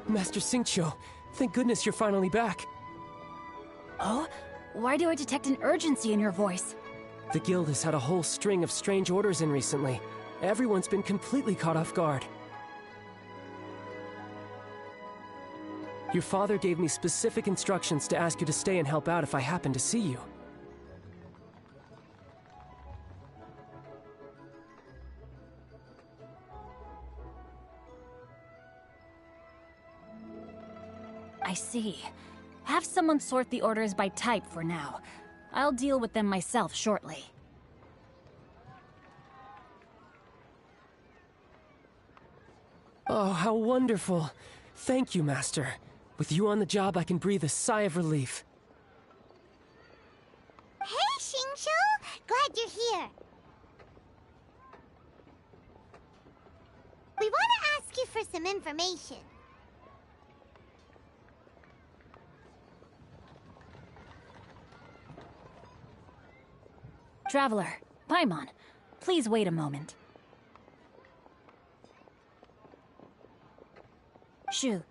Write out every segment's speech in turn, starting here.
Master Xingqiu, thank goodness you're finally back. Oh? Why do I detect an urgency in your voice? The guild has had a whole string of strange orders in recently. Everyone's been completely caught off guard. Your father gave me specific instructions to ask you to stay and help out if I happen to see you. I see. Have someone sort the orders by type for now. I'll deal with them myself shortly. Oh, how wonderful. Thank you, Master. With you on the job, I can breathe a sigh of relief. Hey, Xingqiu! Glad you're here. We want to ask you for some information. Traveler, Paimon, please wait a moment. Shu,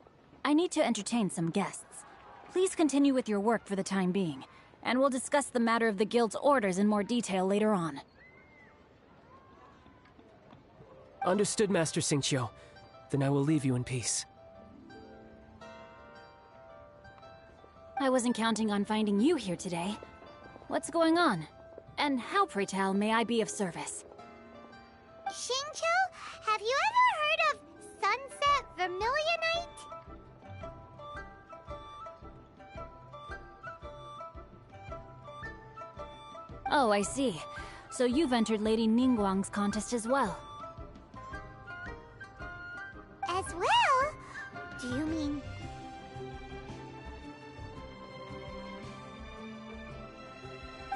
I need to entertain some guests. Please continue with your work for the time being, and we'll discuss the matter of the guild's orders in more detail later on. Understood, Master Xingqiu. Then I will leave you in peace. I wasn't counting on finding you here today. What's going on? And how, pray tell, may I be of service? Xingqiu, have you ever heard of Sunset Vermilionite? Oh, I see. So you've entered Lady Ningguang's contest as well. As well? Do you mean...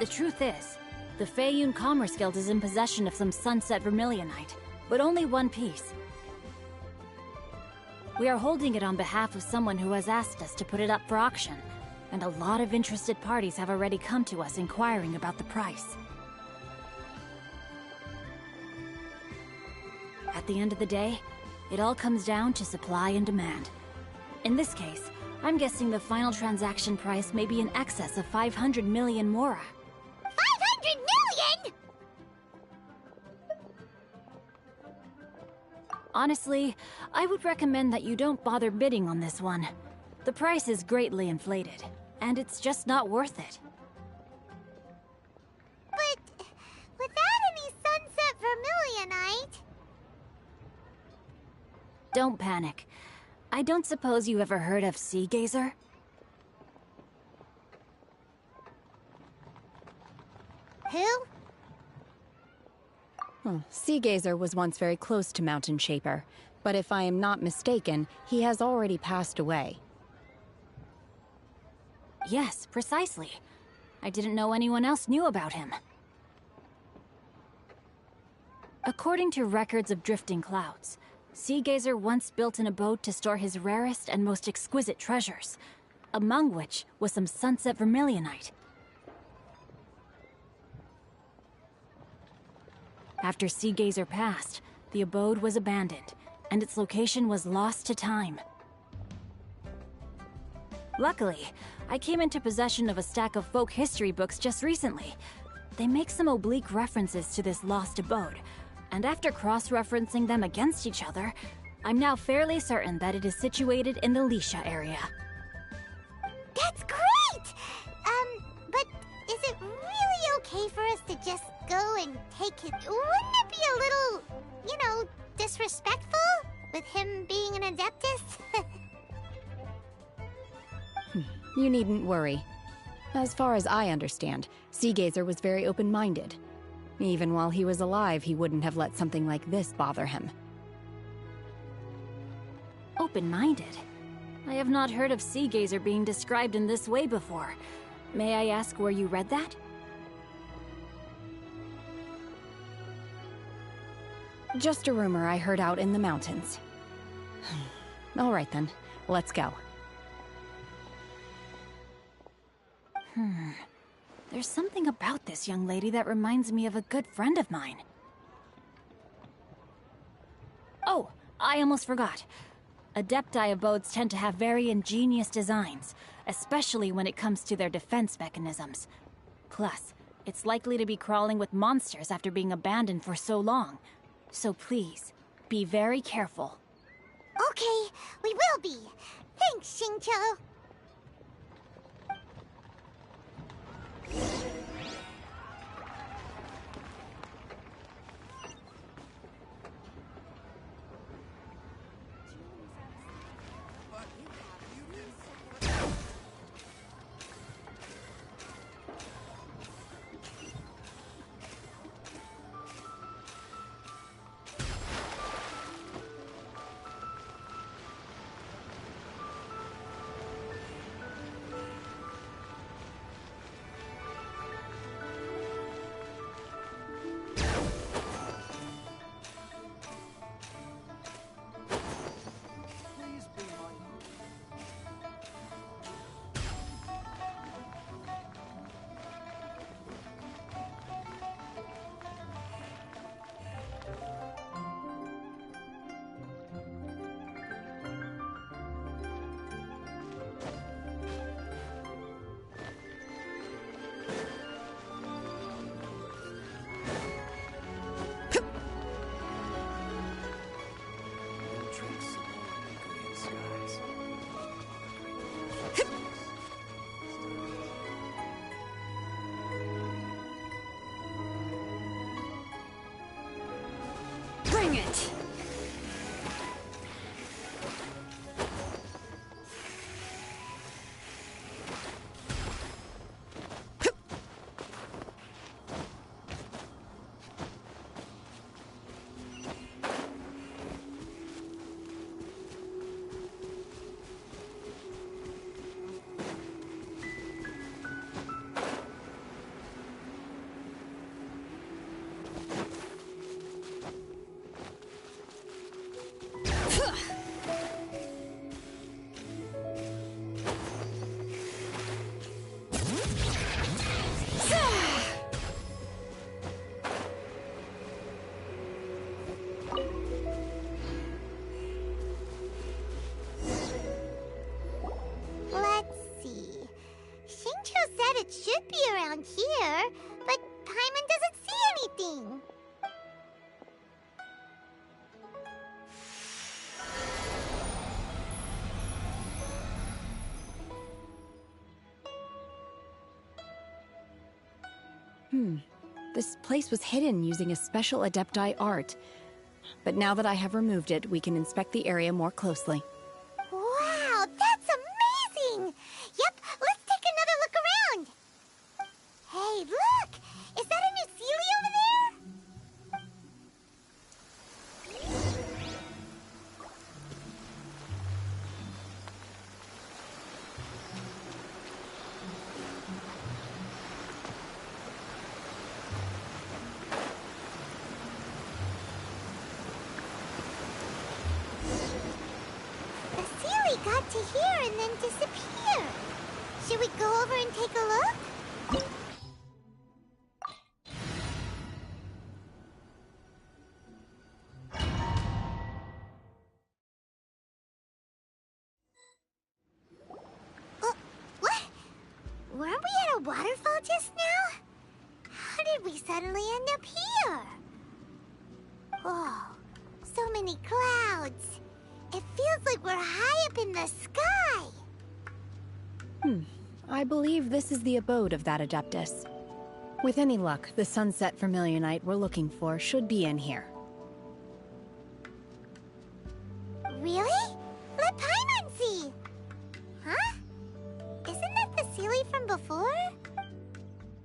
The truth is, the Feiyun Commerce Guild is in possession of some Sunset Vermilionite, but only one piece. We are holding it on behalf of someone who has asked us to put it up for auction, and a lot of interested parties have already come to us inquiring about the price. At the end of the day, it all comes down to supply and demand. In this case, I'm guessing the final transaction price may be in excess of 500 million mora. 500 million?! Honestly, I would recommend that you don't bother bidding on this one. The price is greatly inflated, and it's just not worth it. But without any Sunset Vermilionite... Don't panic. I don't suppose you ever heard of Sea Gazer? Who? Sea Gazer was once very close to Mountain Shaper, but if I am not mistaken, he has already passed away. Yes, precisely. I didn't know anyone else knew about him. According to records of drifting clouds, Seagazer once built an abode to store his rarest and most exquisite treasures, among which was some sunset vermilionite. After Seagazer passed, the abode was abandoned, and its location was lost to time. Luckily, I came into possession of a stack of folk history books just recently. They make some oblique references to this lost abode, and after cross-referencing them against each other, I'm now fairly certain that it is situated in the Lisha area. That's great! But is it really okay for us to just go and take it? Wouldn't it be a little, disrespectful? With him being an Adeptus? You needn't worry. As far as I understand, Seagazer was very open-minded. Even while he was alive, he wouldn't have let something like this bother him. Open-minded? I have not heard of Seagazer being described in this way before. May I ask where you read that? Just a rumor I heard out in the mountains. All right then, let's go. There's something about this young lady that reminds me of a good friend of mine. Oh, I almost forgot. Adepti abodes tend to have very ingenious designs, especially when it comes to their defense mechanisms. Plus, it's likely to be crawling with monsters after being abandoned for so long. So please, be very careful. Okay, we will be. Thanks, Xingqiu. Bring it! It should be around here, but Paimon doesn't see anything. This place was hidden using a special Adepti art. But now that I have removed it, we can inspect the area more closely. Wow, that's amazing! Yep, let's take another look around. Hey, look! Is that a new Sealy over there? to here and then disappear. Should we go over and take a look? What? Weren't we at a waterfall just now? How did we suddenly end up here? Whoa, so many clouds. It feels like we're high up in the sky. I believe this is the abode of that Adeptus. With any luck, the sunset vermilionite we're looking for should be in here. Really? Let Paimon see! Huh? Isn't that the Seelie from before?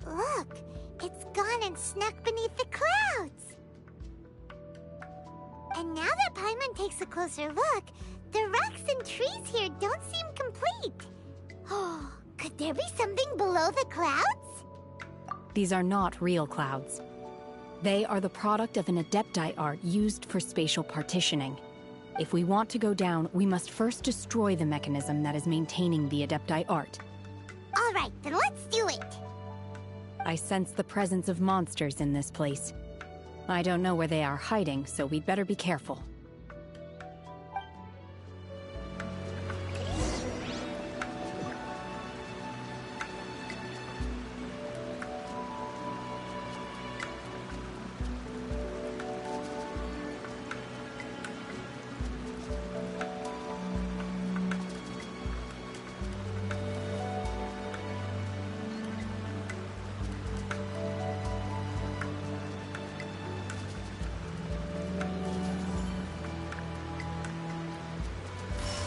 Look, it's gone and snuck beneath the clouds. And now that Paimon takes a closer look, the rocks and trees here don't seem complete. Oh, could there be something below the clouds? These are not real clouds. They are the product of an Adepti art used for spatial partitioning. If we want to go down, we must first destroy the mechanism that is maintaining the Adepti art. All right, then let's do it. I sense the presence of monsters in this place. I don't know where they are hiding, so we'd better be careful.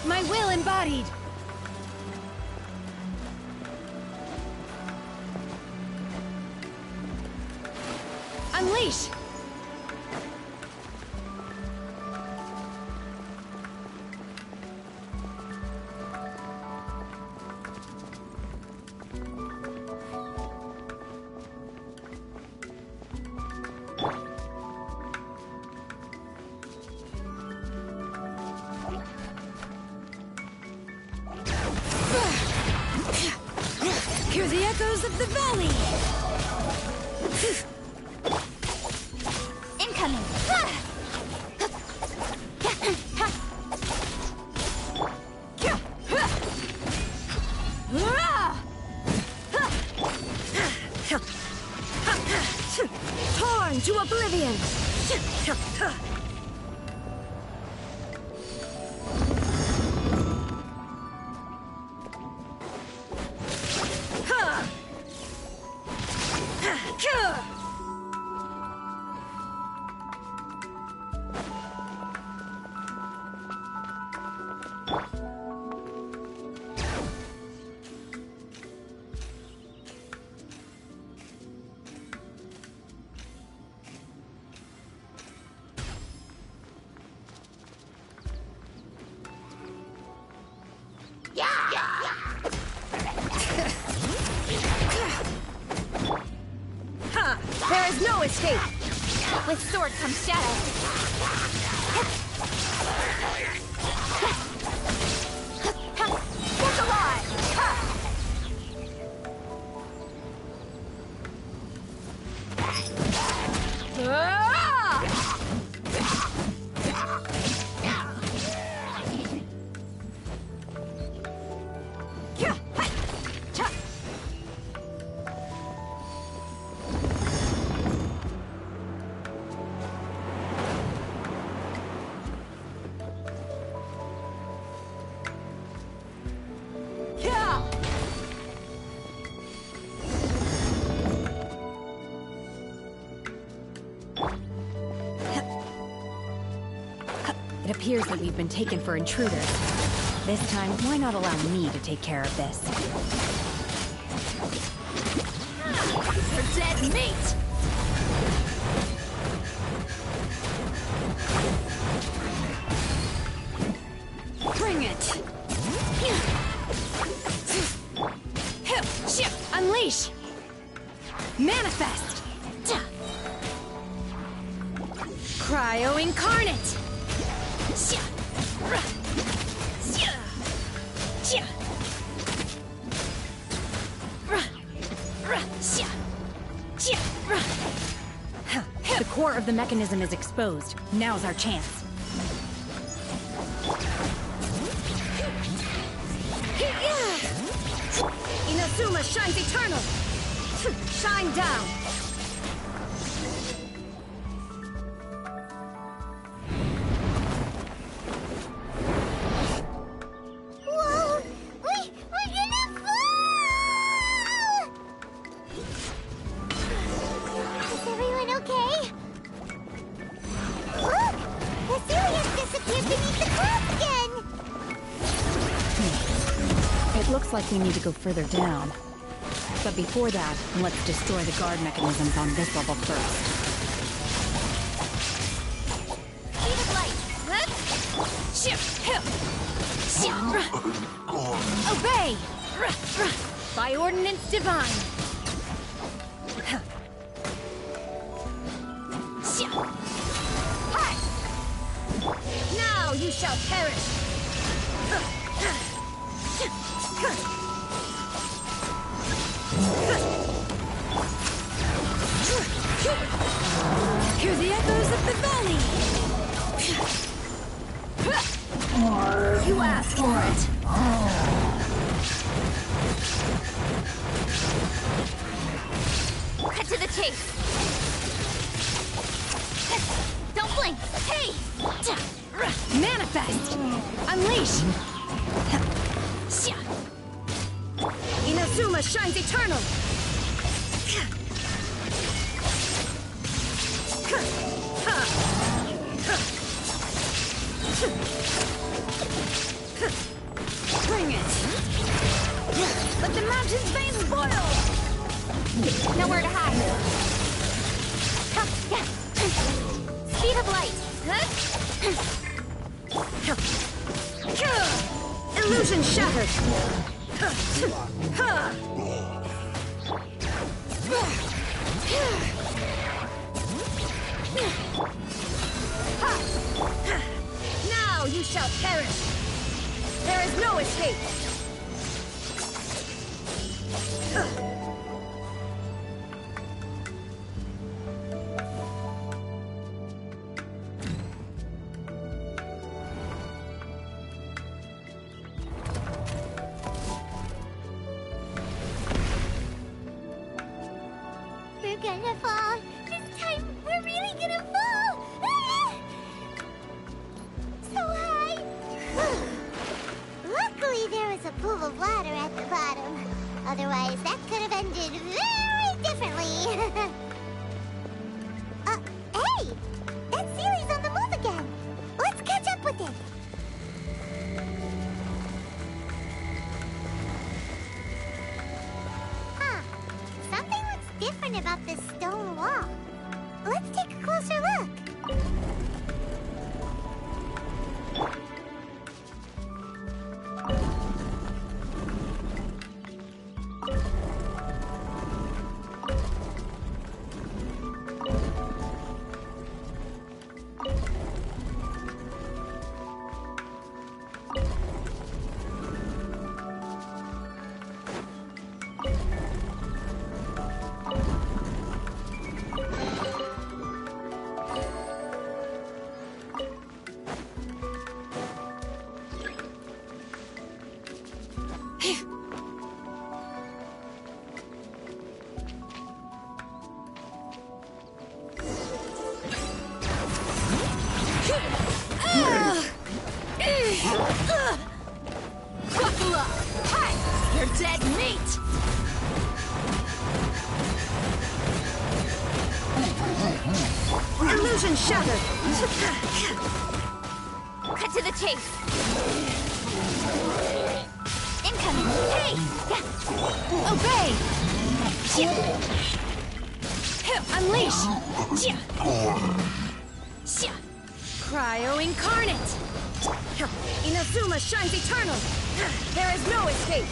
My will embodied! Unleash! Hear the echoes of the valley! Incoming! Torn to oblivion! There is no escape! With sword comes shadow. Get alive! It appears that we've been taken for intruders. This time, why not allow me to take care of this? For dead meat! Bring it! Unleash! Manifest! Cryo incarnate! core of the mechanism is exposed. Now's our chance. Inazuma shines eternal! Shine down! Whoa! We're gonna fall! Is everyone okay? Look! The Celia's disappeared beneath the clouds again! It looks like we need to go further down. But before that, let's destroy the guard mechanisms on this level first. Speed of light. Obey! By ordinance divine. Now you shall perish! Hear the echoes of the valley! You asked for it! Cut to the chase! Don't blink! Hey! Manifest! Unleash! Inazuma shines eternal! Bring it! Let the mountain's veins boil! Nowhere to hide. Speed of light! Illusion shattered! Now you shall perish! There is no escape! We're gonna fall! This time, we're really gonna fall! Ah! So high! Luckily, there was a pool of water at the bottom. Otherwise, that could have ended very differently. Hey! That Sealy's on the move again! Let's catch up with it! Huh. Something looks different about this stone wall. Let's take a closer look. Buckle up! Hi! You're dead meat! Illusion shattered! Cut to the chase! Incoming! Hey! Obey! Unleash! Cryo incarnate! Inazuma shines eternal! There is no escape!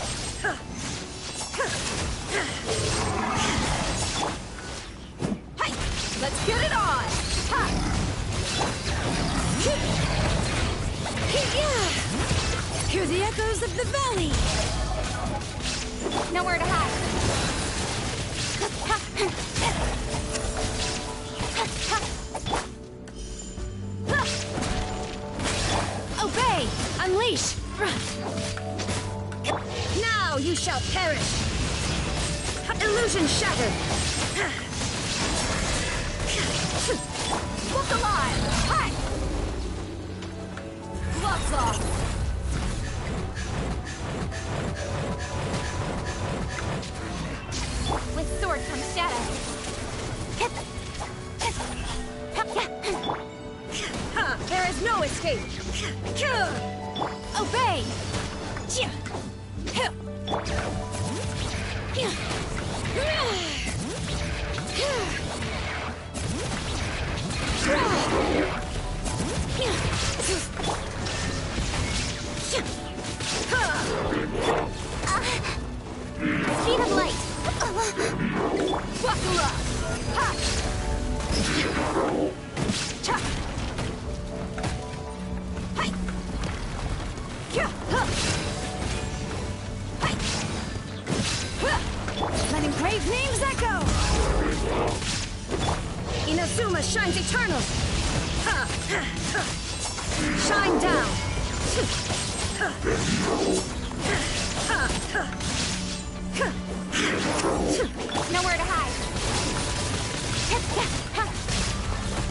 Hey! Let's get it on! Ha! Hear the echoes of the valley! Nowhere to hide. Unleash! Now you shall perish! Illusion shattered! Look alive! Hi! Gloves off! With sword comes shadow. There is no escape! Obey! Speed of light. Buckle up! Ha! Cha! Hi! Kya! Ha! Hi! Ha! Let engraved names echo! Inazuma shines eternal! Ha! Ha! Ha! Shine down! Ha! Ha! Ha! Nowhere to hide.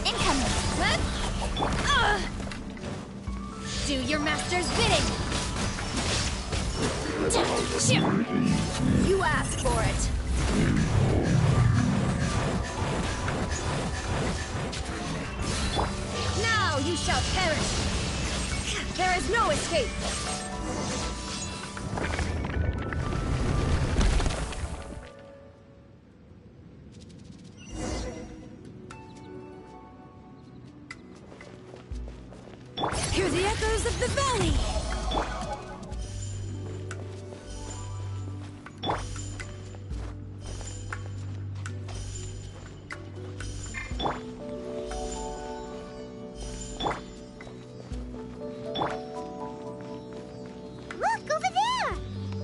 Incoming. Do your master's bidding! You asked for it! Now you shall perish! There is no escape! Hear the echoes of the valley! Look, over there!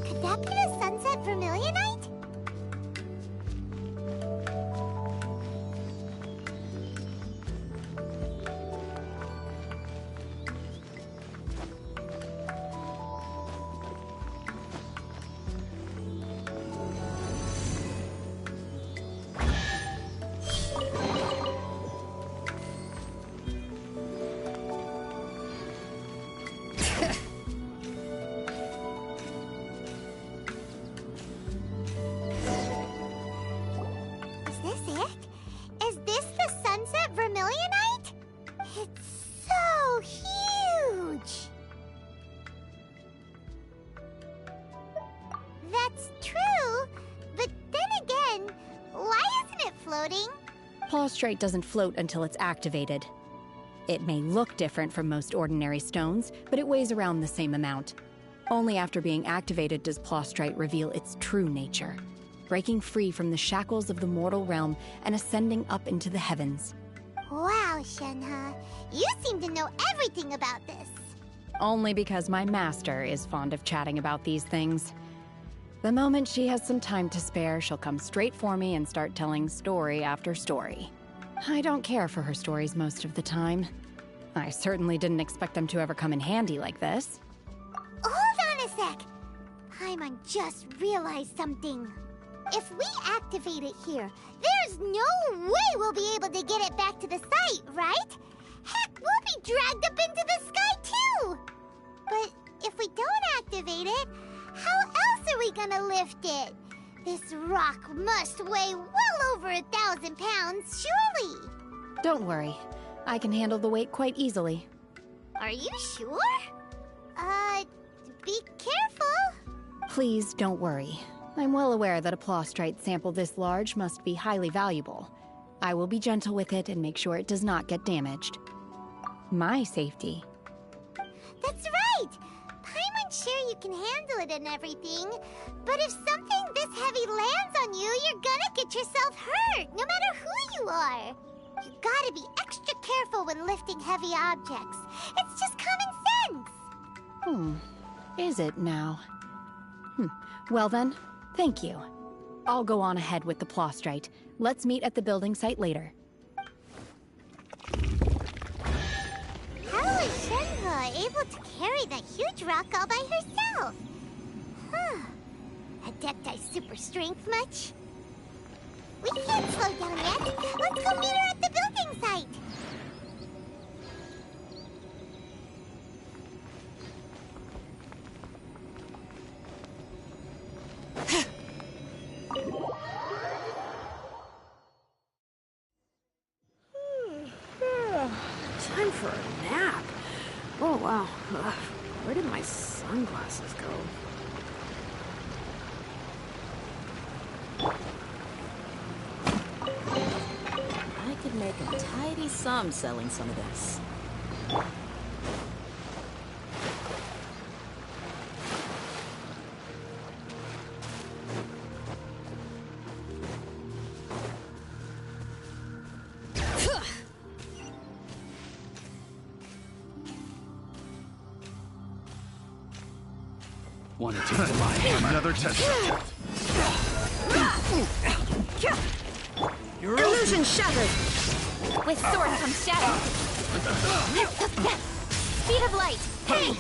Could that be the sunset vermilionite? Is this it? Is this the sunset vermilionite? It's so huge! That's true, but then again, why isn't it floating? Plaustrite doesn't float until it's activated. It may look different from most ordinary stones, but it weighs around the same amount. Only after being activated does Plaustrite reveal its true nature, breaking free from the shackles of the mortal realm and ascending up into the heavens. Wow, Shenhe, you seem to know everything about this. Only because my master is fond of chatting about these things. The moment she has some time to spare, she'll come straight for me and start telling story after story. I don't care for her stories most of the time. I certainly didn't expect them to ever come in handy like this. Hold on a sec. Paimon just realized something. If we activate it here, there's no way we'll be able to get it back to the site, right? Heck, we'll be dragged up into the sky too! But if we don't activate it, how else are we gonna lift it? This rock must weigh well over 1,000 pounds, surely! Don't worry. I can handle the weight quite easily. Are you sure? Be careful! Please don't worry. I'm well aware that a plaustrite sample this large must be highly valuable. I will be gentle with it and make sure it does not get damaged. My safety. That's right! Paimon's sure you can handle it and everything, but if something this heavy lands on you, you're gonna get yourself hurt, no matter who you are. You gotta be extra careful when lifting heavy objects. It's just common sense. Is it now? Well then, thank you. I'll go on ahead with the plaustrite. Let's meet at the building site later. How is Shenhe able to carry that huge rock all by herself. Huh. Adepti super strength much? We can't slow down yet. Let's go meet her at the building site. Time for a nap. Oh, wow. Ugh. Where did my sunglasses go? I could make a tidy sum selling some of this. Want to take my another test? Illusion shattered! With sword comes shadow. Speed of light. Hey!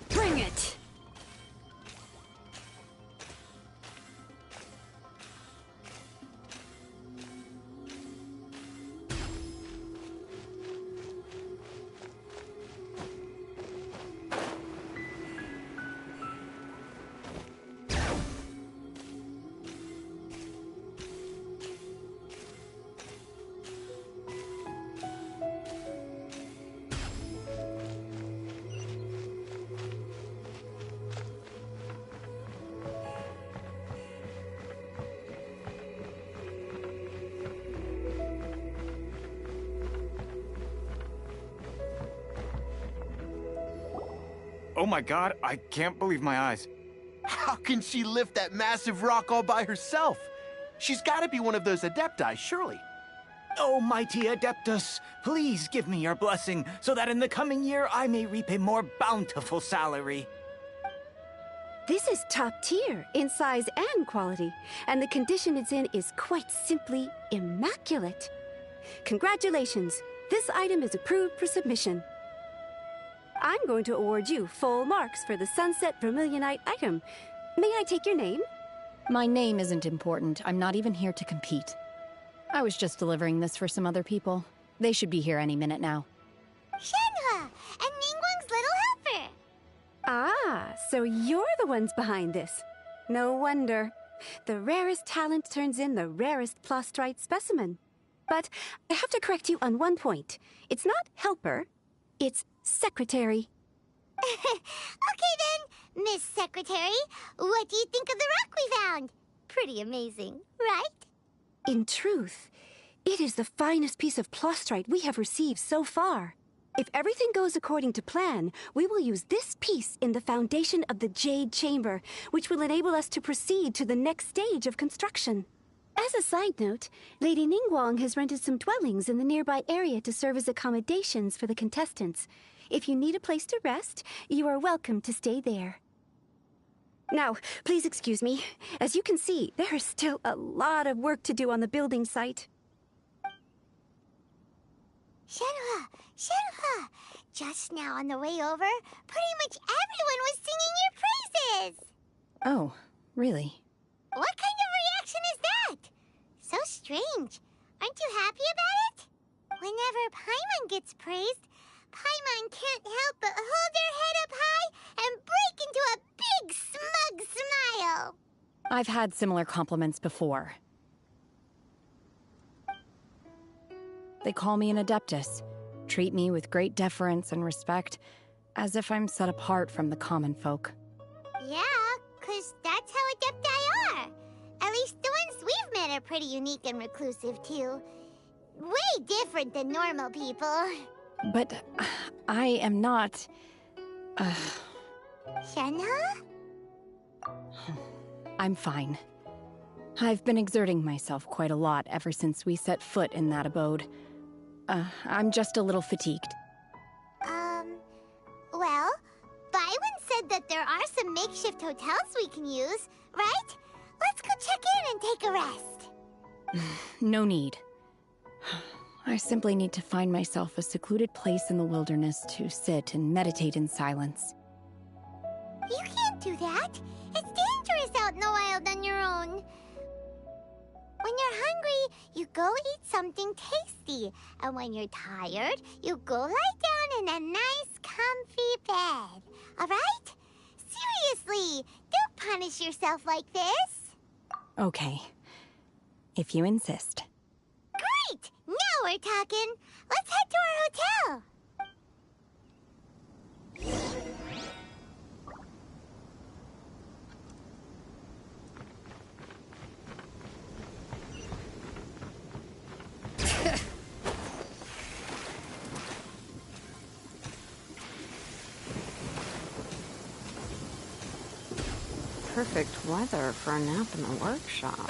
Bring it! Oh my god, I can't believe my eyes. How can she lift that massive rock all by herself? She's gotta be one of those Adepti, surely. Oh, mighty Adeptus, please give me your blessing so that in the coming year I may reap a more bountiful salary. This is top tier in size and quality, and the condition it's in is quite simply immaculate. Congratulations, this item is approved for submission. I'm going to award you full marks for the Sunset Vermilionite item. May I take your name? My name isn't important. I'm not even here to compete. I was just delivering this for some other people. They should be here any minute now. Shenhua and Ningguang's little helper. Ah, so you're the ones behind this. No wonder. The rarest talent turns in the rarest plastrite specimen. But I have to correct you on one point. It's not helper, it's secretary. Okay then, Miss Secretary, what do you think of the rock we found? Pretty amazing, right? In truth, it is the finest piece of plastrite we have received so far. If everything goes according to plan, we will use this piece in the foundation of the Jade Chamber, which will enable us to proceed to the next stage of construction. As a side note, Lady Ningguang has rented some dwellings in the nearby area to serve as accommodations for the contestants. If you need a place to rest, you are welcome to stay there. Now, please excuse me. As you can see, there is still a lot of work to do on the building site. Shenhua, just now on the way over, pretty much everyone was singing your praises. Oh, really? What kind of reaction is that? So strange. Aren't you happy about it? Whenever Paimon gets praised, Paimon can't help but hold her head up high and break into a big smug smile. I've had similar compliments before. They call me an Adeptus, treat me with great deference and respect, as if I'm set apart from the common folk. Yeah, 'cause that's how Adepti are. At least the ones we've met are pretty unique and reclusive, too. Way different than normal people. But I am not... Shenhe? I'm fine. I've been exerting myself quite a lot ever since we set foot in that abode. I'm just a little fatigued. Well, Byron said that there are some makeshift hotels we can use, right? Let's go check in and take a rest. No need. I simply need to find myself a secluded place in the wilderness to sit and meditate in silence. You can't do that. It's dangerous out in the wild on your own. When you're hungry, you go eat something tasty. And when you're tired, you go lie down in a nice, comfy bed. All right? Seriously, don't punish yourself like this. Okay. If you insist. Great! Now we're talking. Let's head to our hotel. Perfect weather for a nap in the workshop.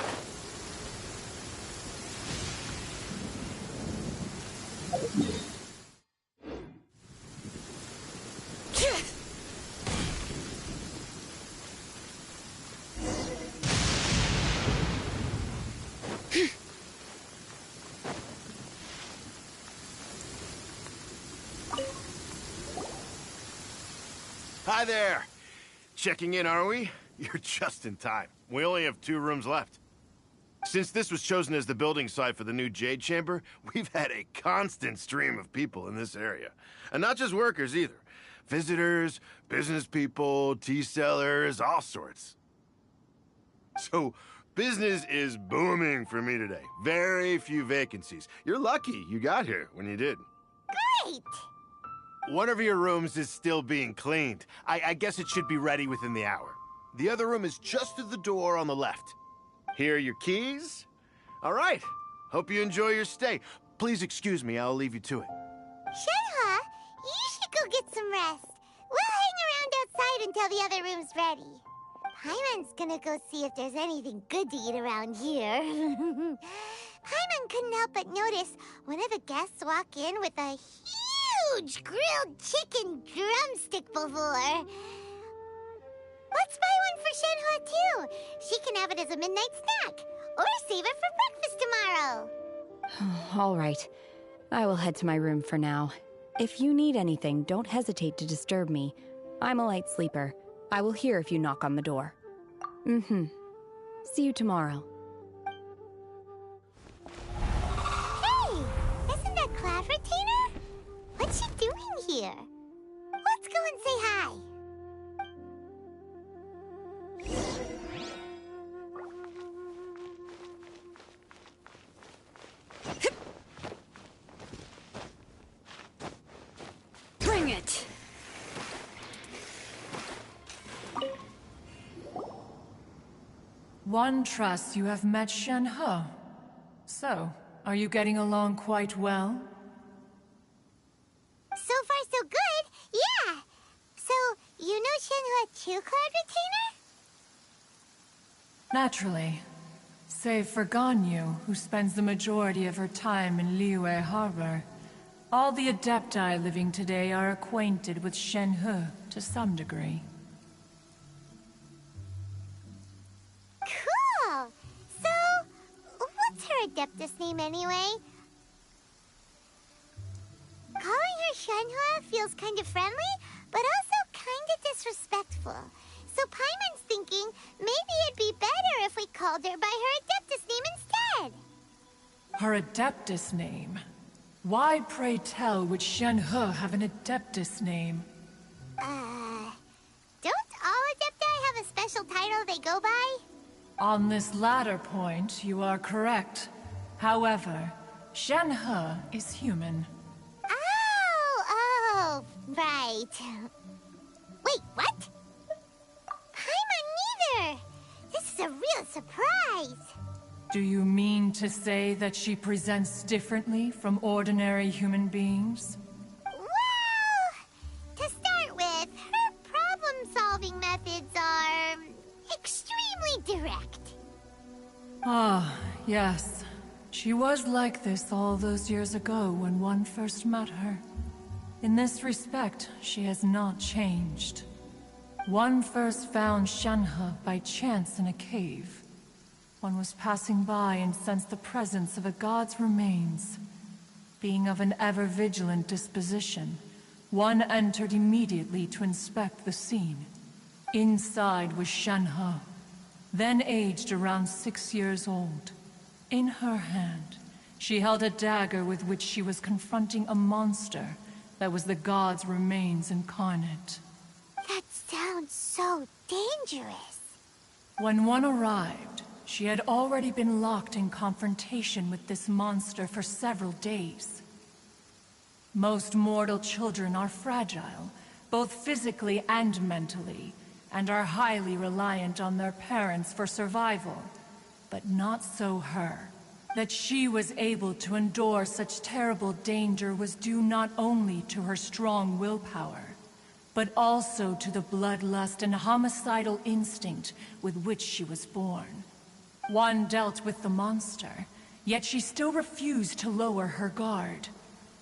Hi there. Checking in, are we? You're just in time. We only have 2 rooms left. Since this was chosen as the building site for the new Jade Chamber, we've had a constant stream of people in this area. And not just workers either. Visitors, business people, tea sellers, all sorts. So, business is booming for me today. Very few vacancies. You're lucky you got here when you did. Great! One of your rooms is still being cleaned. I guess it should be ready within the hour. The other room is just through the door on the left. Here are your keys. All right. Hope you enjoy your stay. Please excuse me, I'll leave you to it. Shenhe, you should go get some rest. We'll hang around outside until the other room's ready. Paimon's gonna go see if there's anything good to eat around here. Paimon couldn't help but notice one of the guests walk in with a huge grilled chicken drumstick before. Let's buy one for Shenhe, too. She can have it as a midnight snack. Or save it for breakfast tomorrow. All right. I will head to my room for now. If you need anything, don't hesitate to disturb me. I'm a light sleeper. I will hear if you knock on the door. See you tomorrow. Hey! Isn't that Cloud Retainer? What's she doing here? Let's go and say hi. Bring it! One trusts you have met Shenhe. So, are you getting along quite well? So far, so good. Yeah. So, you know Shenhe too, Cloud Retainer? Naturally. Save for Ganyu, who spends the majority of her time in Liyue Harbor. All the Adepti living today are acquainted with Shenhe to some degree. Cool. So, what's her Adeptus name anyway? Calling her Shenhe feels kind of friendly, but also kind of disrespectful. So Paimon's thinking maybe it'd be better if we called her by her Adeptus name instead. Her Adeptus name? Why, pray tell, would Shenhe have an Adeptus name? Don't all Adepti have a special title they go by? On this latter point, you are correct. However, Shen-He is human. Oh, right. Wait, what? Paimon neither! This is a real surprise! Do you mean to say that she presents differently from ordinary human beings? Well, to start with, her problem-solving methods are extremely direct. Ah, yes. She was like this all those years ago when one first met her. In this respect, she has not changed. One first found Shen-He by chance in a cave. One was passing by and sensed the presence of a god's remains. Being of an ever-vigilant disposition, one entered immediately to inspect the scene. Inside was Shen-He, then aged around 6 years old. In her hand, she held a dagger with which she was confronting a monster that was the god's remains incarnate. That sounds so dangerous. When one arrived, she had already been locked in confrontation with this monster for several days. Most mortal children are fragile, both physically and mentally, and are highly reliant on their parents for survival. But not so her. That she was able to endure such terrible danger was due not only to her strong willpower, but also to the bloodlust and homicidal instinct with which she was born. One dealt with the monster, yet she still refused to lower her guard.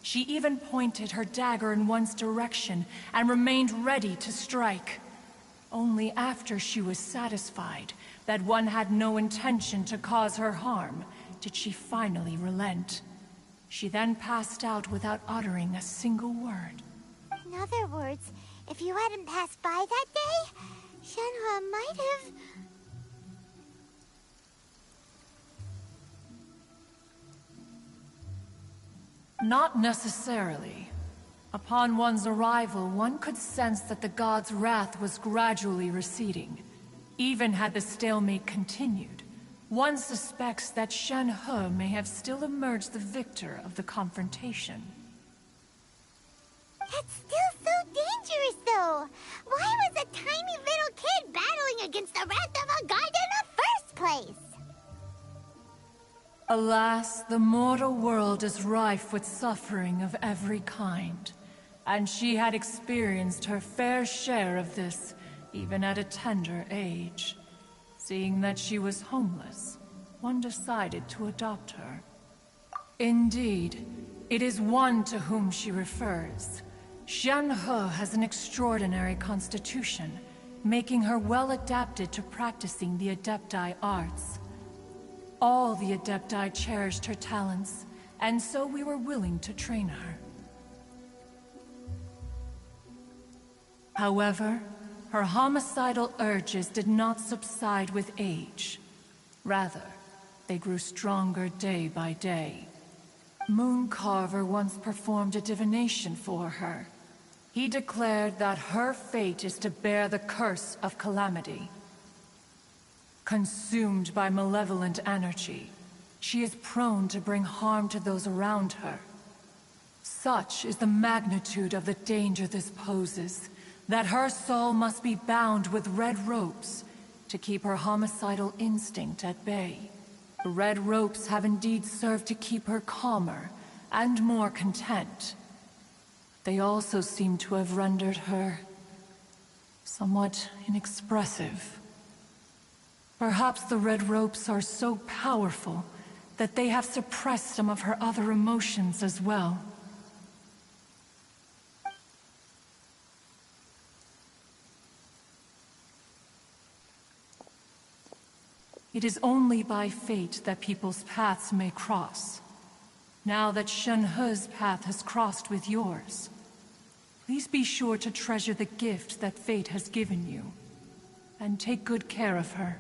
She even pointed her dagger in one's direction and remained ready to strike. Only after she was satisfied that one had no intention to cause her harm did she finally relent. She then passed out without uttering a single word. In other words, if you hadn't passed by that day, Shen-He might have... Not necessarily. Upon one's arrival, one could sense that the god's wrath was gradually receding. Even had the stalemate continued, one suspects that Shen-He may have still emerged the victor of the confrontation. That's still so dangerous, though! Why was a tiny little kid battling against the wrath of a god in the first place? Alas, the mortal world is rife with suffering of every kind. And she had experienced her fair share of this, even at a tender age. Seeing that she was homeless, one decided to adopt her. Indeed, it is one to whom she refers. Shen-He has an extraordinary constitution, making her well adapted to practicing the Adepti arts. All the Adepti cherished her talents, and so we were willing to train her. However, her homicidal urges did not subside with age. Rather, they grew stronger day by day. Mooncarver once performed a divination for her. He declared that her fate is to bear the curse of calamity. Consumed by malevolent energy, she is prone to bring harm to those around her. Such is the magnitude of the danger this poses, that her soul must be bound with red ropes to keep her homicidal instinct at bay. The red ropes have indeed served to keep her calmer and more content. They also seem to have rendered her somewhat inexpressive. Perhaps the red ropes are so powerful that they have suppressed some of her other emotions as well. It is only by fate that people's paths may cross. Now that Shen-He's path has crossed with yours, please be sure to treasure the gift that fate has given you, and take good care of her.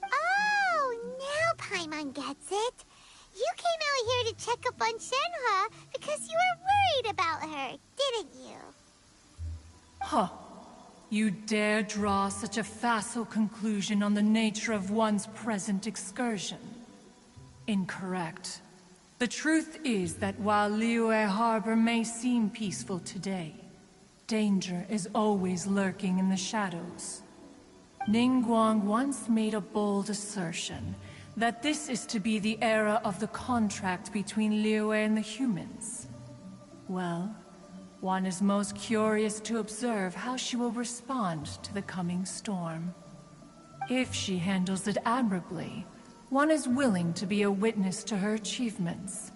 Oh, now Paimon gets it. You came out here to check up on Shen-He because you were worried about her, didn't you? Huh. You dare draw such a facile conclusion on the nature of one's present excursion? Incorrect. The truth is that while Liyue Harbor may seem peaceful today, danger is always lurking in the shadows. Ningguang once made a bold assertion that this is to be the era of the contract between Liyue and the humans. Well, one is most curious to observe how she will respond to the coming storm. If she handles it admirably, one is willing to be a witness to her achievements.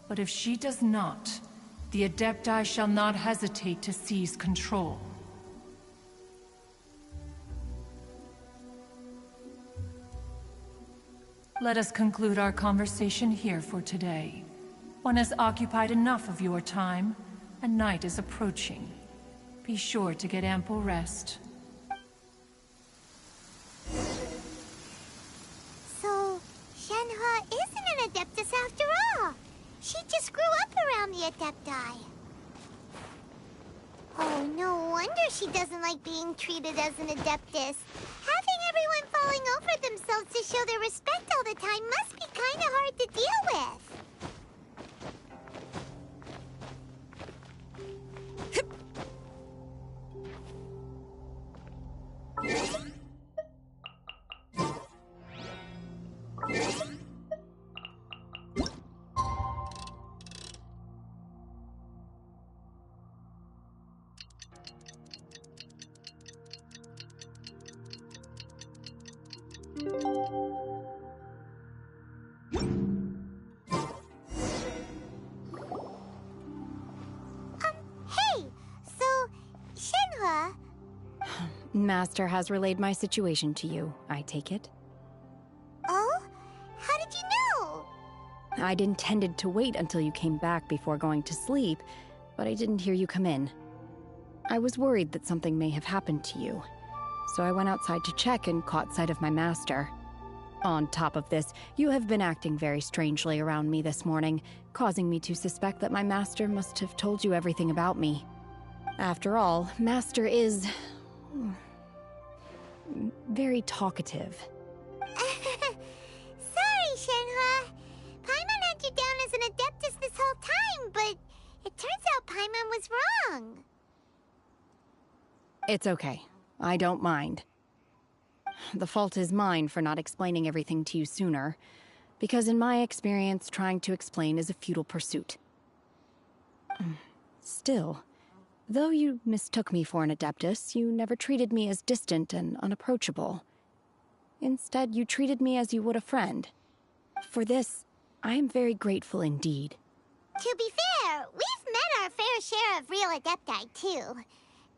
But if she does not, the Adepti shall not hesitate to seize control. Let us conclude our conversation here for today. One has occupied enough of your time, and night is approaching. Be sure to get ample rest. So, Shenhua isn't an Adeptus after all. She just grew up around the Adepti. Oh, no wonder she doesn't like being treated as an Adeptus. Having everyone falling over themselves to show their respect all the time must be kinda hard to deal with. Hey! So, Shenhua... Master has relayed my situation to you, I take it. Oh? How did you know? I'd intended to wait until you came back before going to sleep, but I didn't hear you come in. I was worried that something may have happened to you, so I went outside to check and caught sight of my master. On top of this, you have been acting very strangely around me this morning, causing me to suspect that my master must have told you everything about me. After all, Master is... very talkative. Sorry, Shenhua. Paimon had you down as an Adeptus this whole time, but it turns out Paimon was wrong. It's okay. I don't mind. The fault is mine for not explaining everything to you sooner, because in my experience, trying to explain is a futile pursuit. Still, though you mistook me for an Adeptus, you never treated me as distant and unapproachable. Instead, you treated me as you would a friend. For this, I am very grateful indeed. To be fair, we've met our fair share of real Adepti, too.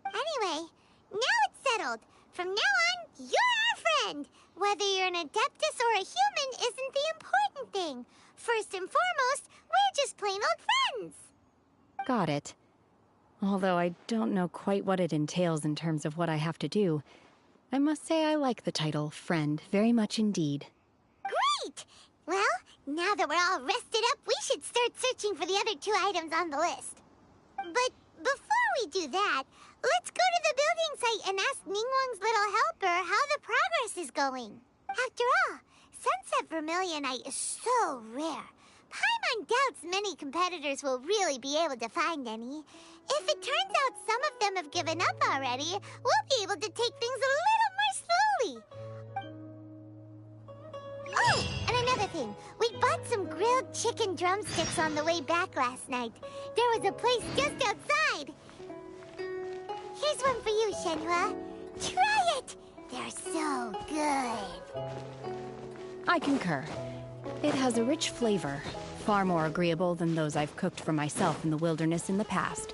Anyway, now it's settled. From now on, you're our friend. Whether you're an Adeptus or a human isn't the important thing. First and foremost, we're just plain old friends. Got it. Although I don't know quite what it entails in terms of what I have to do, I must say I like the title Friend very much indeed. Great! Well, now that we're all rested up, we should start searching for the other 2 items on the list. But before we do that, let's go to the building site and ask Ningguang's little helper how the progress is going. After all, Sunset Vermilionite is so rare. Paimon doubts many competitors will really be able to find any. If it turns out some of them have given up already, we'll be able to take things a little more slowly. Oh, and another thing. We bought some grilled chicken drumsticks on the way back last night. There was a place just outside. Here's one for you, Shenhua. Try it! They're so good. I concur. It has a rich flavor, far more agreeable than those I've cooked for myself in the wilderness in the past.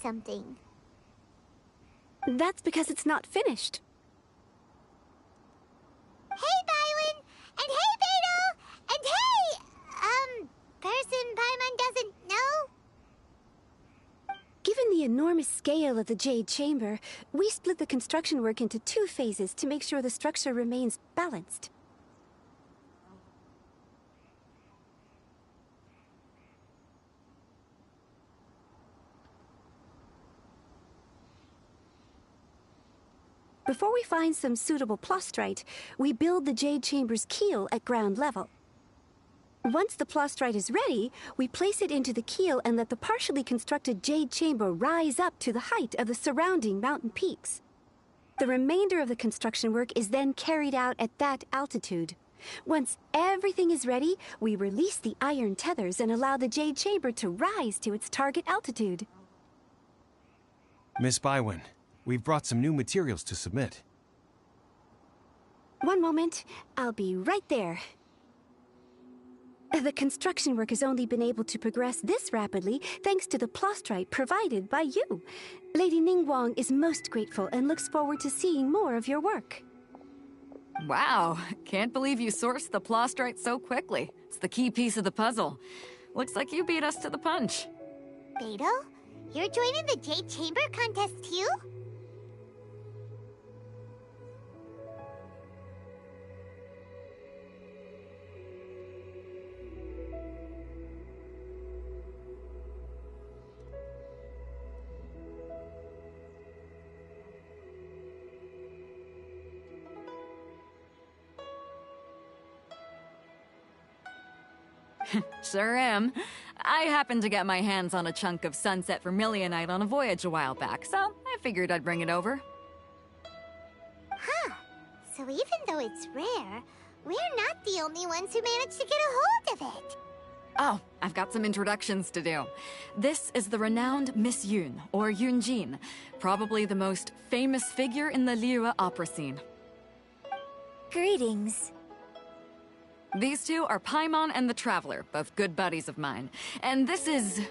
something. That's because it's not finished. Hey, Bywin! And hey, Beto! And hey! Person Paimon doesn't know? Given the enormous scale of the Jade Chamber, we split the construction work into 2 phases to make sure the structure remains balanced. Before we find some suitable plastrite, we build the Jade Chamber's keel at ground level. Once the plastrite is ready, we place it into the keel and let the partially constructed Jade Chamber rise up to the height of the surrounding mountain peaks. The remainder of the construction work is then carried out at that altitude. Once everything is ready, we release the iron tethers and allow the Jade Chamber to rise to its target altitude. Miss Bywin, we've brought some new materials to submit. One moment, I'll be right there. The construction work has only been able to progress this rapidly thanks to the plastrite provided by you. Lady Ningguang is most grateful and looks forward to seeing more of your work. Wow, can't believe you sourced the plastrite so quickly. It's the key piece of the puzzle. Looks like you beat us to the punch. Beto? You're joining the Jade Chamber contest too? Sure am. I happened to get my hands on a chunk of sunset vermilionite on a voyage a while back, so I figured I'd bring it over. Huh. So even though it's rare, we're not the only ones who managed to get a hold of it. Oh, I've got some introductions to do. This is the renowned Miss Yun, or Yunjin, probably the most famous figure in the Liyue opera scene. Greetings. These two are Paimon and the Traveler, both good buddies of mine. And this is...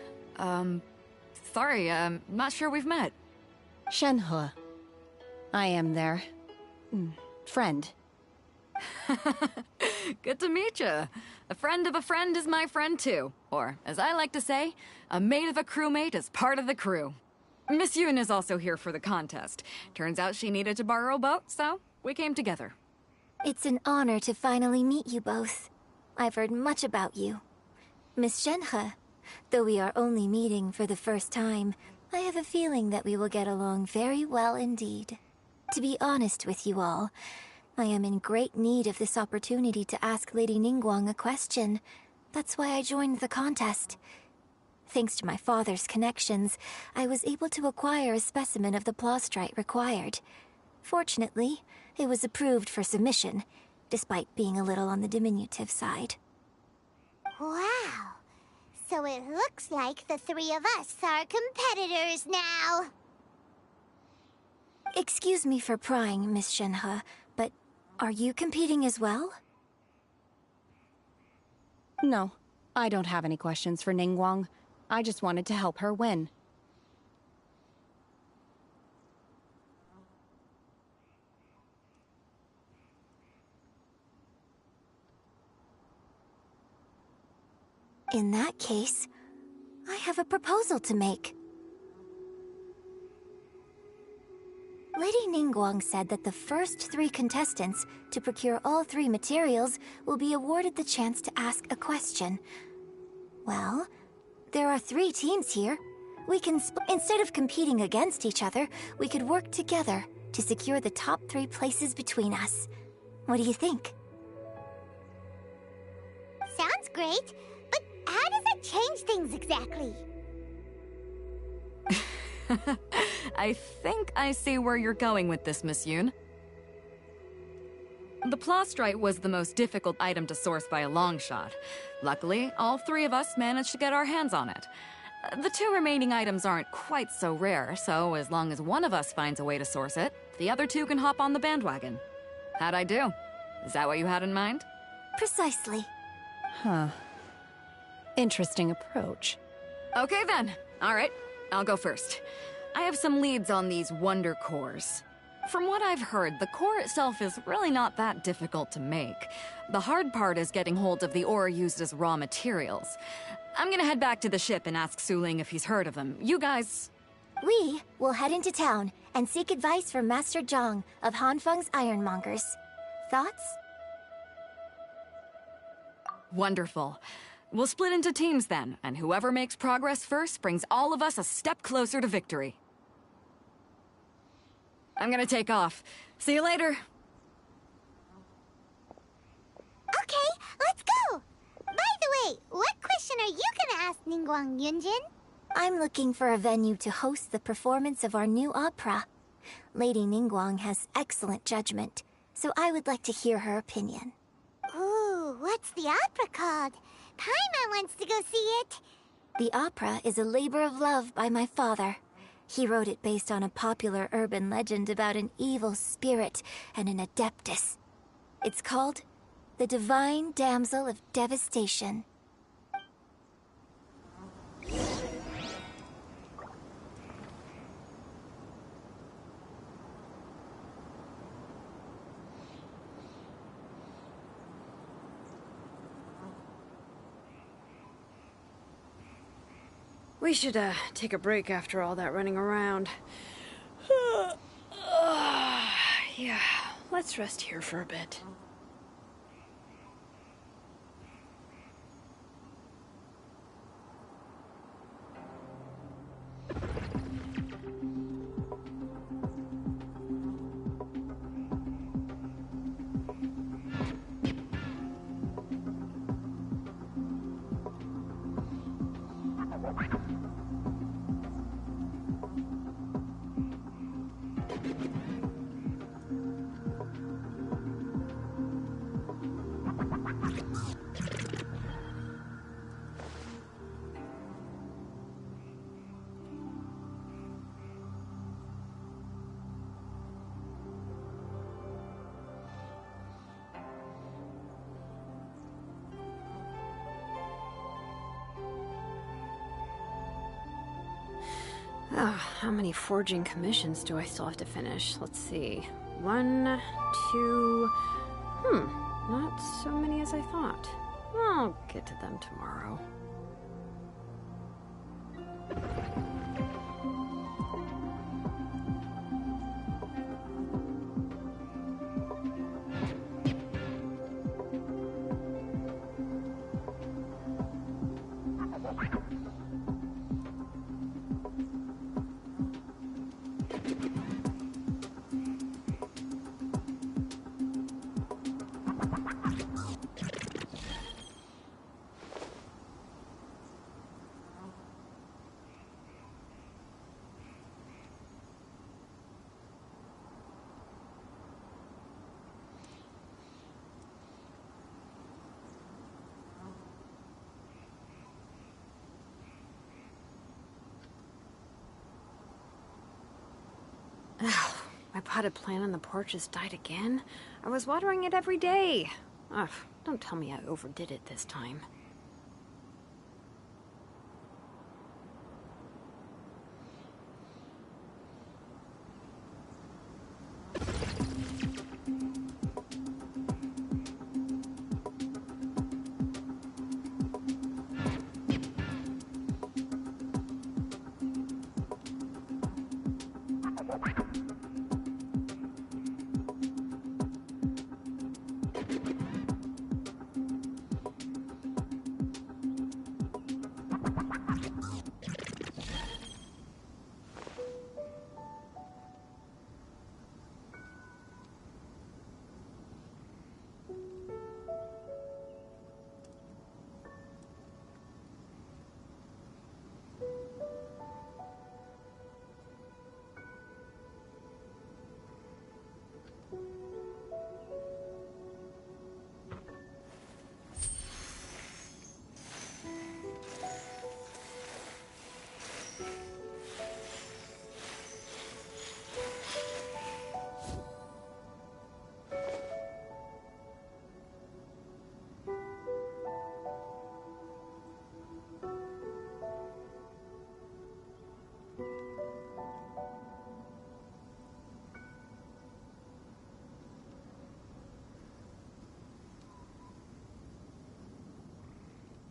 sorry, not sure we've met. Shenhe. I am their... friend. Good to meet you. A friend of a friend is my friend too. Or, as I like to say, a mate of a crewmate is part of the crew. Miss Yun is also here for the contest. Turns out she needed to borrow a boat, so we came together. It's an honor to finally meet you both. I've heard much about you. Miss Shenhe, though we are only meeting for the first time, I have a feeling that we will get along very well indeed. To be honest with you all, I am in great need of this opportunity to ask Lady Ningguang a question. That's why I joined the contest. Thanks to my father's connections, I was able to acquire a specimen of the plastrite required. Fortunately, it was approved for submission, despite being a little on the diminutive side. Wow. So it looks like the 3 of us are competitors now. Excuse me for prying, Miss Shenhe, but are you competing as well? No, I don't have any questions for Ningguang. I just wanted to help her win. In that case, I have a proposal to make. Lady Ningguang said that the first 3 contestants to procure all 3 materials will be awarded the chance to ask a question. Well, there are 3 teams here. We can instead of competing against each other, we could work together to secure the top 3 places between us. What do you think? Sounds great, but how does it change things exactly? I think I see where you're going with this, Miss Yun. The plastrite was the most difficult item to source by a long shot. Luckily, all 3 of us managed to get our hands on it. The 2 remaining items aren't quite so rare, so as long as one of us finds a way to source it, the other 2 can hop on the bandwagon. How'd I do? Is that what you had in mind? Precisely. Huh. Interesting approach. Okay then. All right. I'll go first. I have some leads on these wonder cores. From what I've heard, the core itself is really not that difficult to make. The hard part is getting hold of the ore used as raw materials. I'm gonna head back to the ship and ask Suling if he's heard of them. You guys... We will head into town and seek advice from Master Zhang of Hanfeng's Ironmongers. Thoughts? Wonderful. We'll split into teams then, and whoever makes progress first brings all of us a step closer to victory. I'm gonna take off. See you later. Okay, let's go! By the way, what question are you gonna ask Ningguang Yunjin? I'm looking for a venue to host the performance of our new opera. Lady Ningguang has excellent judgment, so I would like to hear her opinion. Ooh, what's the opera called? Paimon wants to go see it. The opera is a labor of love by my father. He wrote it based on a popular urban legend about an evil spirit and an adeptus. It's called The Divine Damsel of Devastation. We should, take a break after all that running around. Yeah, let's rest here for a bit. Oh, how many forging commissions do I still have to finish? Let's see. 1, 2... not so many as I thought. I'll get to them tomorrow. My potted plant on the porch has died again. I was watering it every day. Ugh, don't tell me I overdid it this time.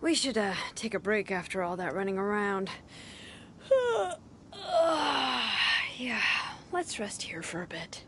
We should, take a break after all that running around. Yeah, let's rest here for a bit.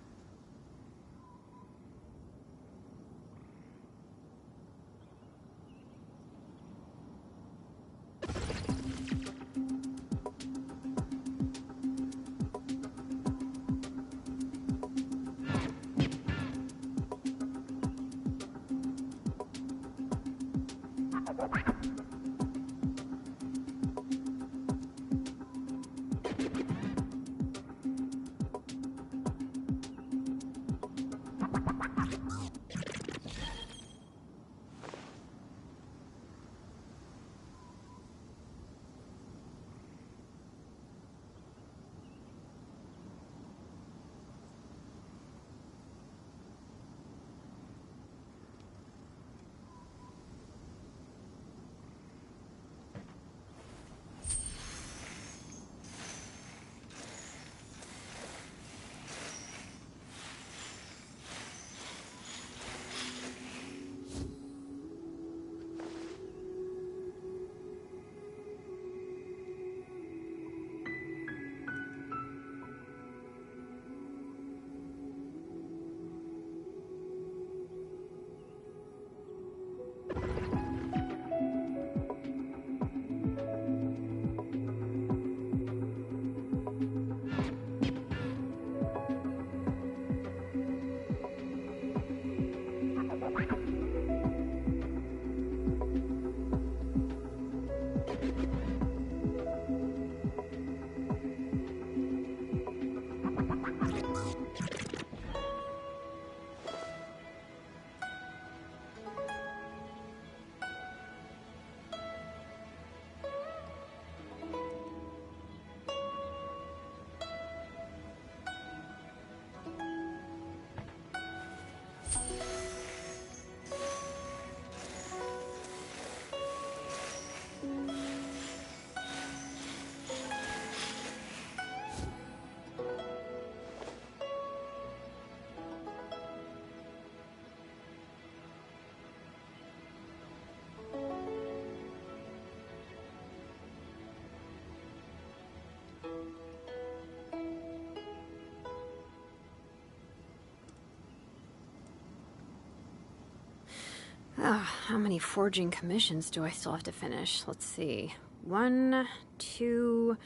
How many forging commissions do I still have to finish? Let's see. 1, 2...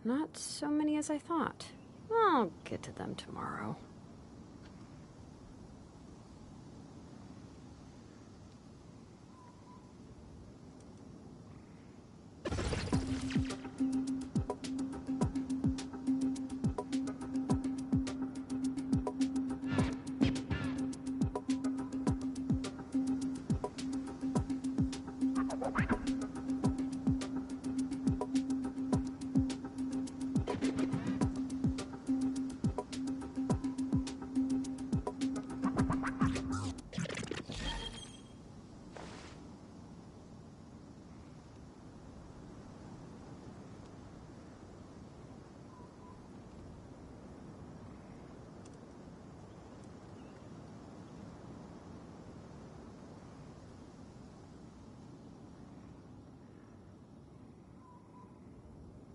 not so many as I thought. I'll get to them tomorrow.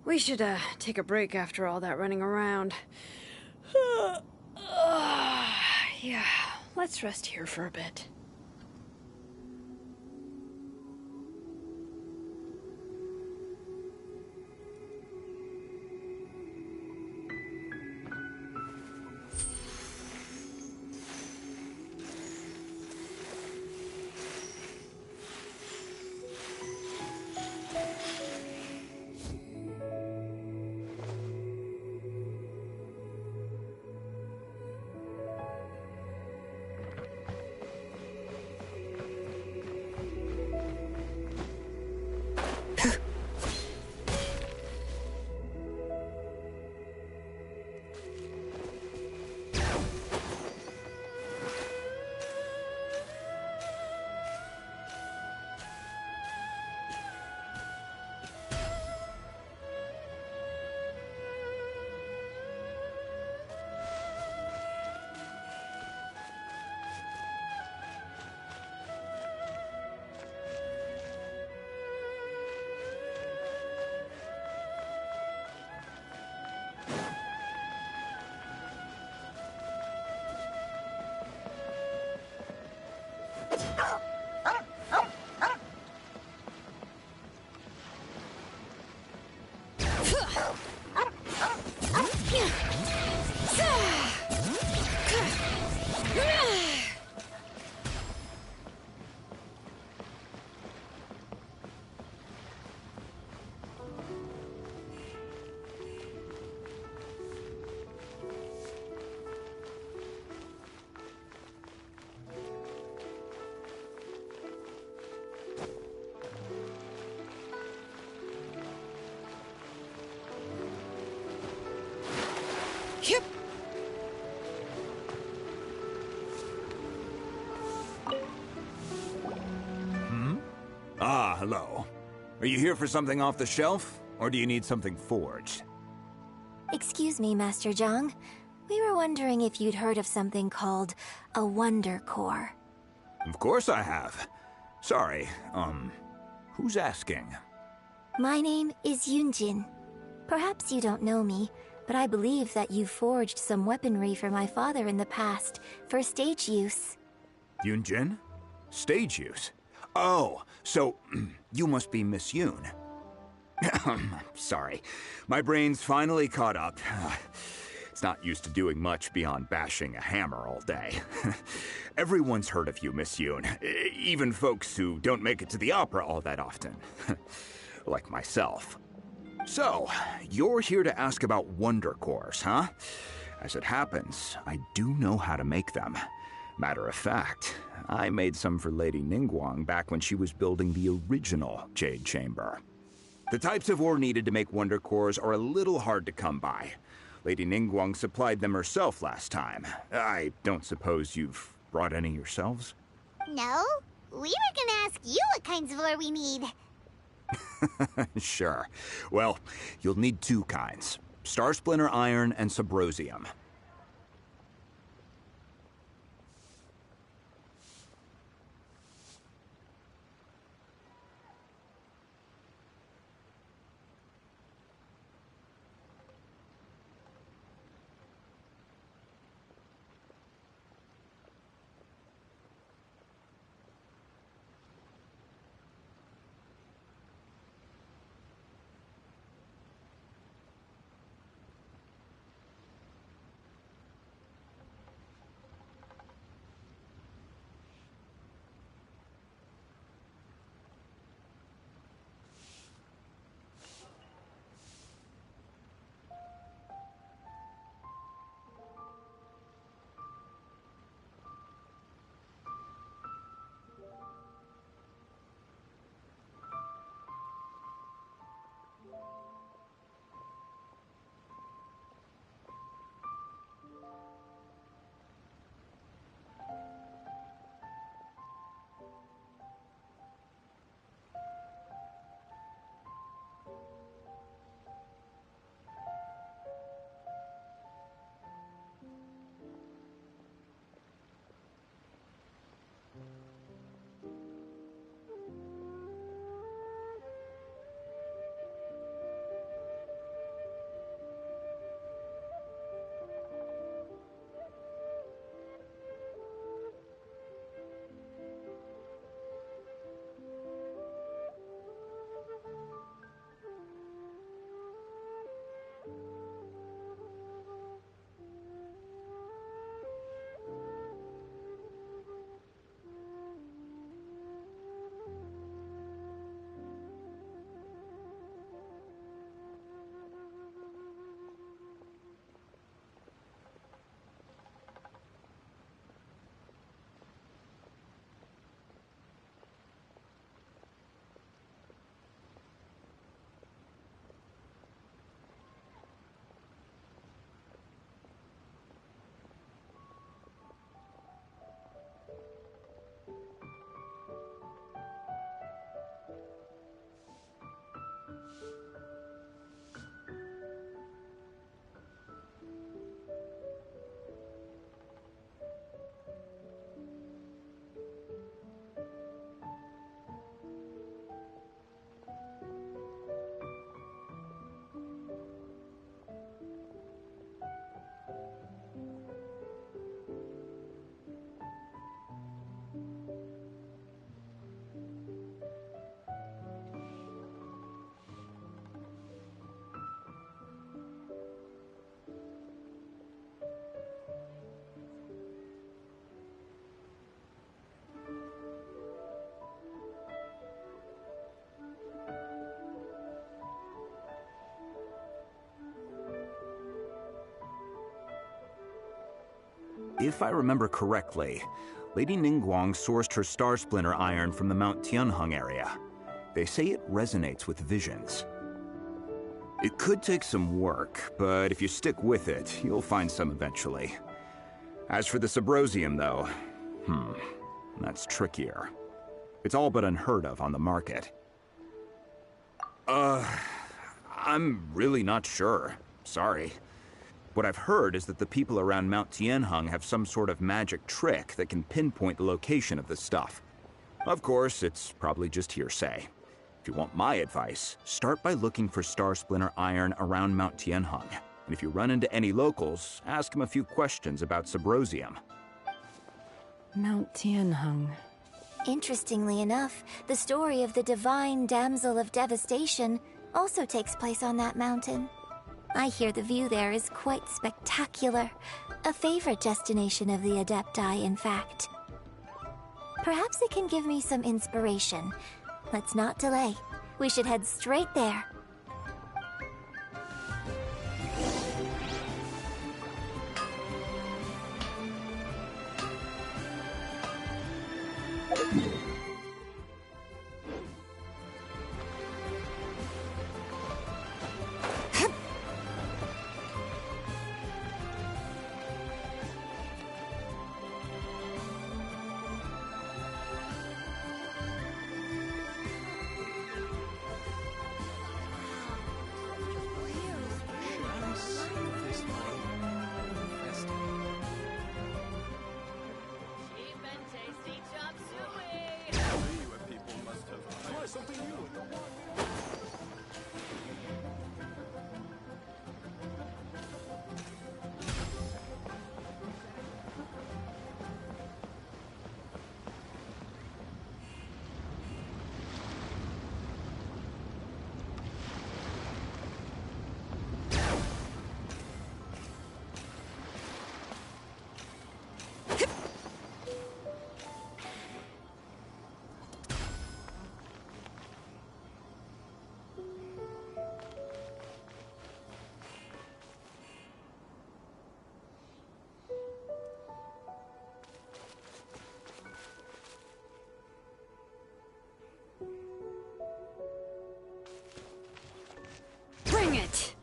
We should, take a break after all that running around. Yeah, let's rest here for a bit. Yep. Ah, hello. Are you here for something off the shelf, or do you need something forged? Excuse me, Master Zhang. We were wondering if you'd heard of something called a Wonder Core. Of course I have. Sorry, who's asking? My name is Yunjin. Perhaps you don't know me, but I believe that you forged some weaponry for my father in the past, for stage use. Yunjin? Stage use? Oh, so you must be Miss Yoon. Sorry, my brain's finally caught up. It's not used to doing much beyond bashing a hammer all day. Everyone's heard of you, Miss Yoon. Even folks who don't make it to the opera all that often. Like myself. So, you're here to ask about Wonder Cores, huh? As it happens, I do know how to make them. Matter of fact, I made some for Lady Ningguang back when she was building the original Jade Chamber. The types of ore needed to make Wonder Cores are a little hard to come by. Lady Ningguang supplied them herself last time. I don't suppose you've brought any yourselves? No, we were gonna ask you what kinds of ore we need. Sure. Well, you'll need two kinds. Star Splinter Iron and Subrosium. If I remember correctly, Lady Ningguang sourced her Star Splinter iron from the Mount Tianheng area. They say it resonates with visions. It could take some work, but if you stick with it, you'll find some eventually. As for the Subrosium, though, that's trickier. It's all but unheard of on the market. I'm really not sure. Sorry. What I've heard is that the people around Mount Tianheng have some sort of magic trick that can pinpoint the location of the stuff. Of course, it's probably just hearsay. If you want my advice, start by looking for Star Splinter iron around Mount Tianheng. And if you run into any locals, ask them a few questions about Subrosium. Mount Tianheng. Interestingly enough, the story of the divine damsel of devastation also takes place on that mountain. I hear the view there is quite spectacular. A favorite destination of the Adepti, in fact. Perhaps it can give me some inspiration. Let's not delay. We should head straight there. Bring it!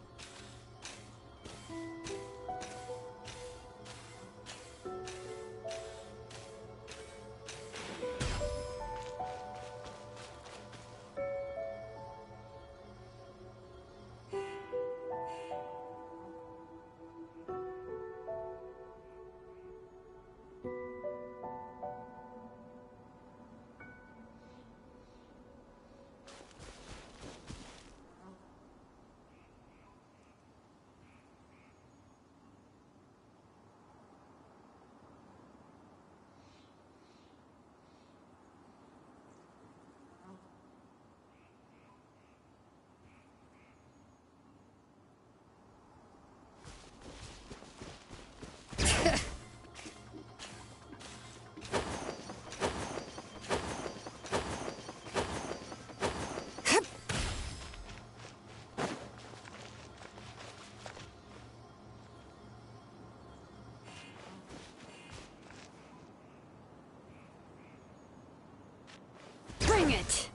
Bring it!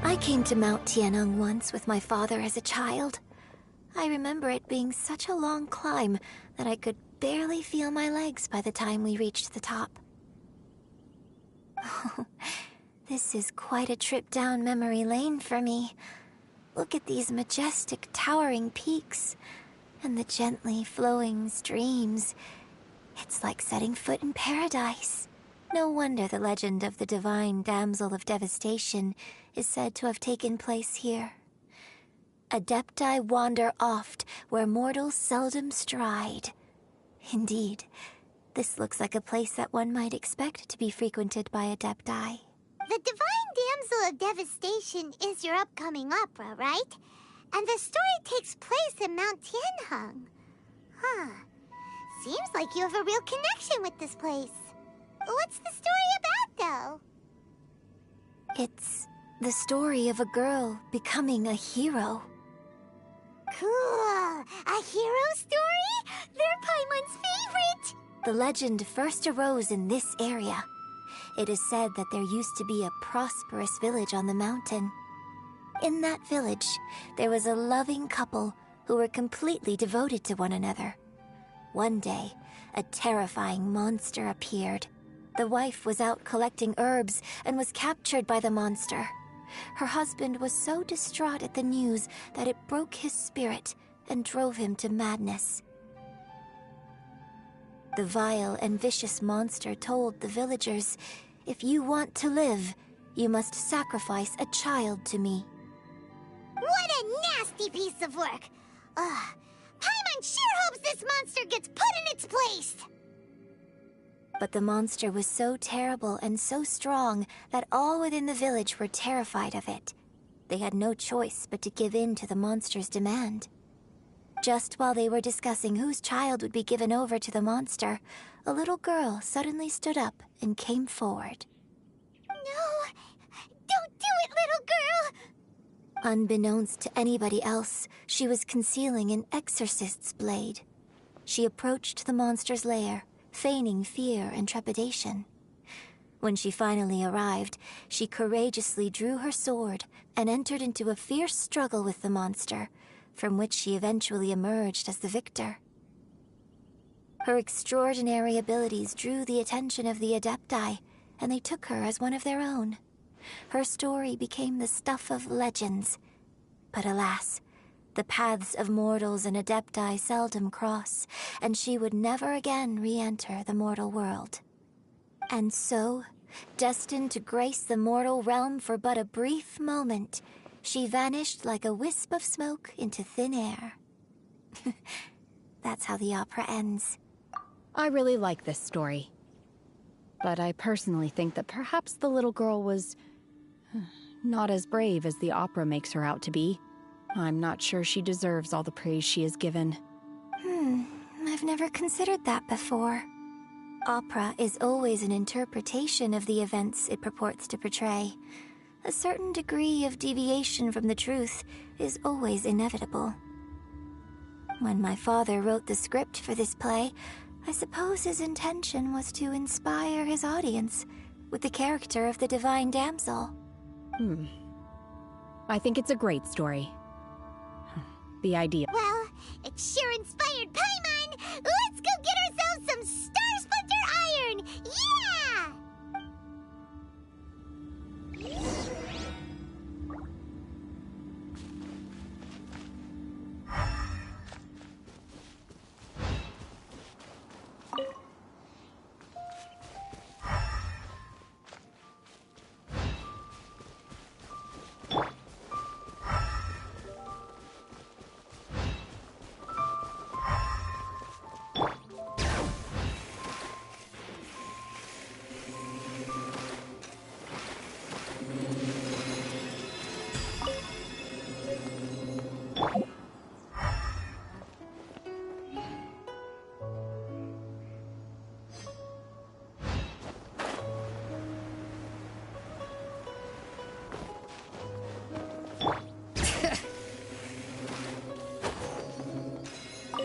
I came to Mount Tianheng once with my father as a child. I remember it being such a long climb that I could barely feel my legs by the time we reached the top. Oh, this is quite a trip down memory lane for me. Look at these majestic, towering peaks, and the gently flowing streams. It's like setting foot in paradise. No wonder the legend of the divine damsel of devastation is said to have taken place here. Adepti wander oft where mortals seldom stride. Indeed, This looks like a place that one might expect to be frequented by Adepti. The Divine Damsel of Devastation is your upcoming opera, right? And the story takes place in Mount Tianheng. Huh. Seems like you have a real connection with this place. What's the story about, though? It's the story of a girl becoming a hero. Cool. A hero story? They're Paimon's favorite! The legend first arose in this area. It is said that there used to be a prosperous village on the mountain. In that village, there was a loving couple who were completely devoted to one another. One day, a terrifying monster appeared. The wife was out collecting herbs and was captured by the monster. Her husband was so distraught at the news that it broke his spirit and drove him to madness. The vile and vicious monster told the villagers, "If you want to live, you must sacrifice a child to me." What a nasty piece of work! Ugh. Paimon sure hopes this monster gets put in its place! But the monster was so terrible and so strong that all within the village were terrified of it. They had no choice but to give in to the monster's demand. Just while they were discussing whose child would be given over to the monster, a little girl suddenly stood up and came forward. No! Don't do it, little girl! Unbeknownst to anybody else, she was concealing an exorcist's blade. She approached the monster's lair, feigning fear and trepidation. When she finally arrived, she courageously drew her sword and entered into a fierce struggle with the monster, from which she eventually emerged as the victor. Her extraordinary abilities drew the attention of the Adepti, and they took her as one of their own. Her story became the stuff of legends. But alas, the paths of mortals and Adepti seldom cross, and she would never again re-enter the mortal world. And so, destined to grace the mortal realm for but a brief moment, she vanished like a wisp of smoke into thin air. That's how the opera ends. I really like this story. But I personally think that perhaps the little girl was not as brave as the opera makes her out to be. I'm not sure she deserves all the praise she is given. I've never considered that before. Opera is always an interpretation of the events it purports to portray. A certain degree of deviation from the truth is always inevitable. When my father wrote the script for this play, I suppose his intention was to inspire his audience with the character of the Divine Damsel. I think it's a great story. The idea. Well, it sure inspired Paimon! Let's go get ourselves some Star Splinter Iron! Yeah!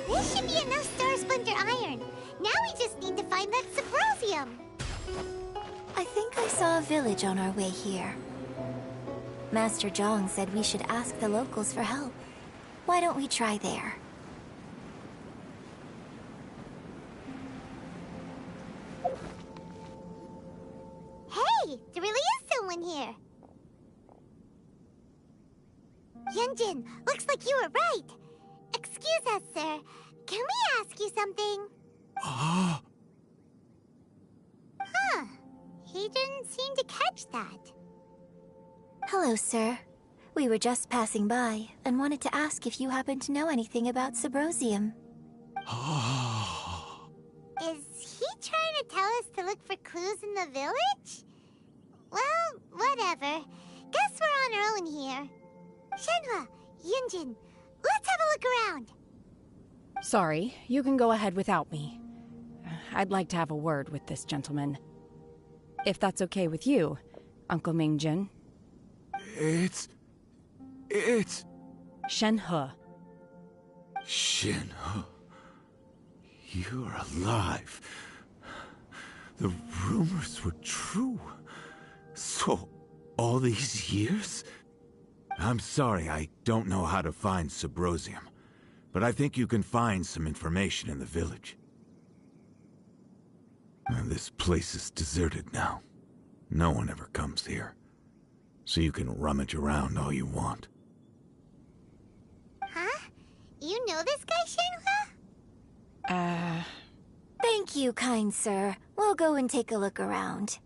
This should be enough Star Splinter Iron. Now we just need to find that Subrosium. I think I saw a village on our way here. Master Zhang said we should ask the locals for help. Why don't we try there? Hey, there really is someone here. Yunjin, looks like you were right. Excuse us, sir. Can we ask you something? Huh. He didn't seem to catch that. Hello, sir. We were just passing by and wanted to ask if you happen to know anything about Subrosium. Is he clues in the village? Well, whatever. Guess we're on our own here. Shenhua, Yunjin, let's have a look around. Sorry, you can go ahead without me. I'd like to have a word with this gentleman. If that's okay with you, Uncle Mingjin. It's... Shenhe. Shenhe. You're alive. The rumors were true. So, all these years? I'm sorry, I don't know how to find Subrosium, but I think you can find some information in the village. And this place is deserted now. No one ever comes here. So you can rummage around all you want. Huh? You know this guy, Shenhua? Thank you, kind sir. We'll go and take a look around.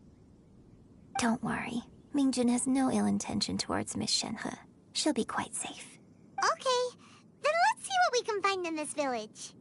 Don't worry. Mingjin has no ill intention towards Miss Shenhe. She'll be quite safe. Okay, then let's see what we can find in this village.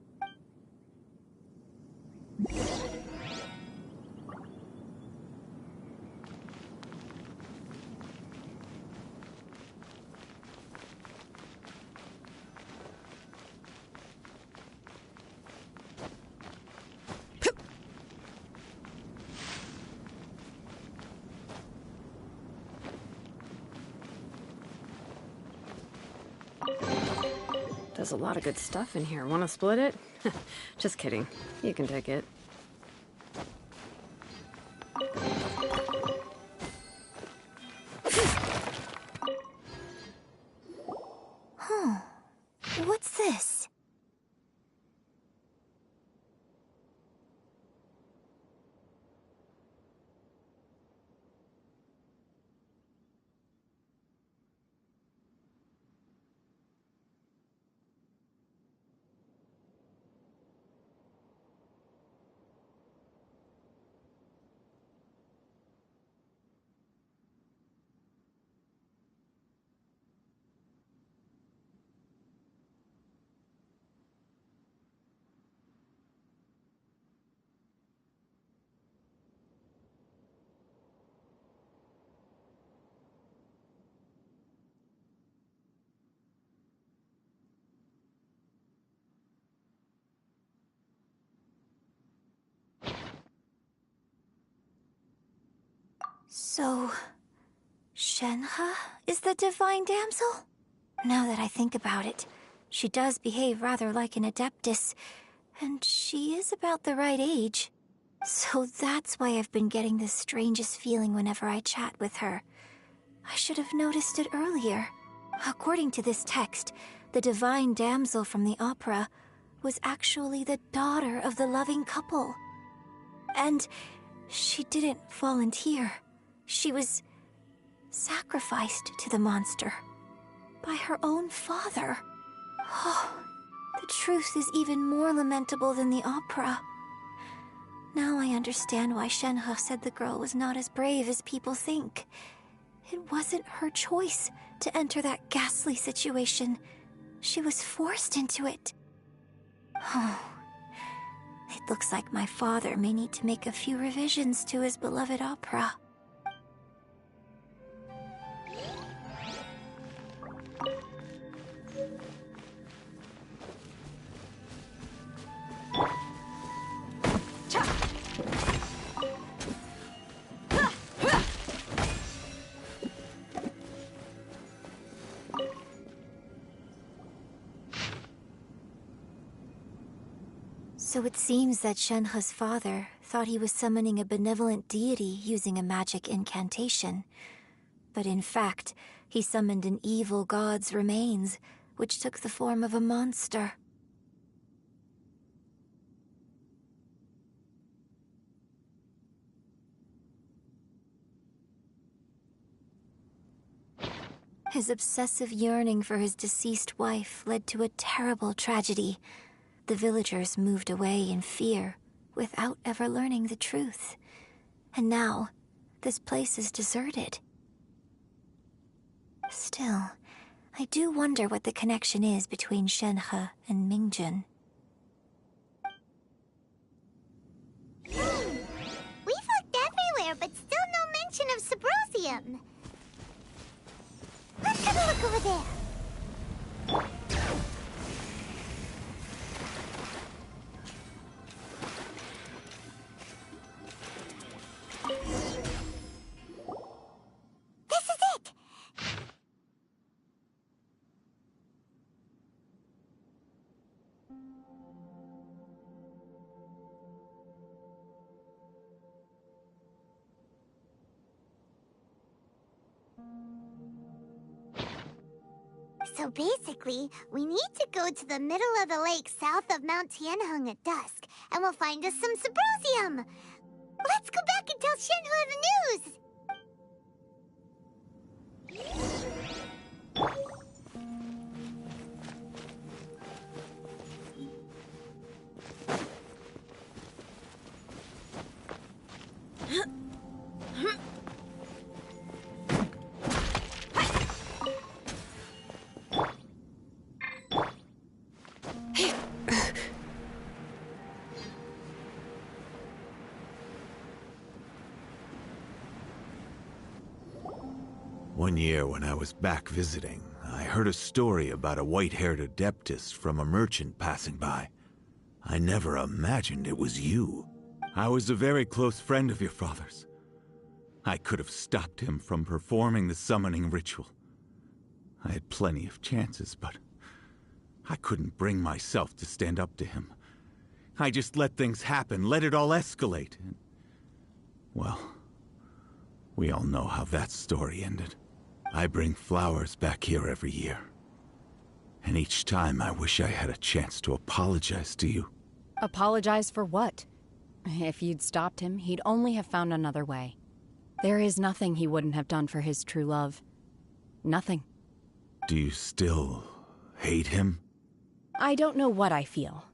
There's a lot of good stuff in here. Want to split it? Just kidding. You can take it. Huh. What's this? So, Shenhe is the divine damsel? Now that I think about it, she does behave rather like an adeptus, and she is about the right age. So that's why I've been getting the strangest feeling whenever I chat with her. I should have noticed it earlier. According to this text, the divine damsel from the opera was actually the daughter of the loving couple. And she didn't volunteer. She was sacrificed to the monster by her own father. Oh, the truth is even more lamentable than the opera. Now I understand why Shenhe said the girl was not as brave as people think. It wasn't her choice to enter that ghastly situation. She was forced into it. Oh, it looks like my father may need to make a few revisions to his beloved opera. So it seems that Shenhe's father thought he was summoning a benevolent deity using a magic incantation. But in fact, he summoned an evil god's remains, which took the form of a monster. His obsessive yearning for his deceased wife led to a terrible tragedy. The villagers moved away in fear, without ever learning the truth. And now, this place is deserted. Still, I do wonder what the connection is between Shenhe and Mingjin. We've looked There. This is it! So basically, we need to go to the middle of the lake south of Mount Tianheng at dusk, and we'll find us some Symposium! Let's go back and tell Shenhua the news! One year when I was back visiting, I heard a story about a white-haired adeptus from a merchant passing by. I never imagined it was you. I was a very close friend of your father's. I could have stopped him from performing the summoning ritual. I had plenty of chances, but I couldn't bring myself to stand up to him. I just let things happen, let it all escalate. And, well, we all know how that story ended. I bring flowers back here every year. And each time I wish I had a chance to apologize to you. Apologize for what? If you'd stopped him, he'd only have found another way. There is nothing he wouldn't have done for his true love. Nothing. Do you still hate him? I don't know what I feel.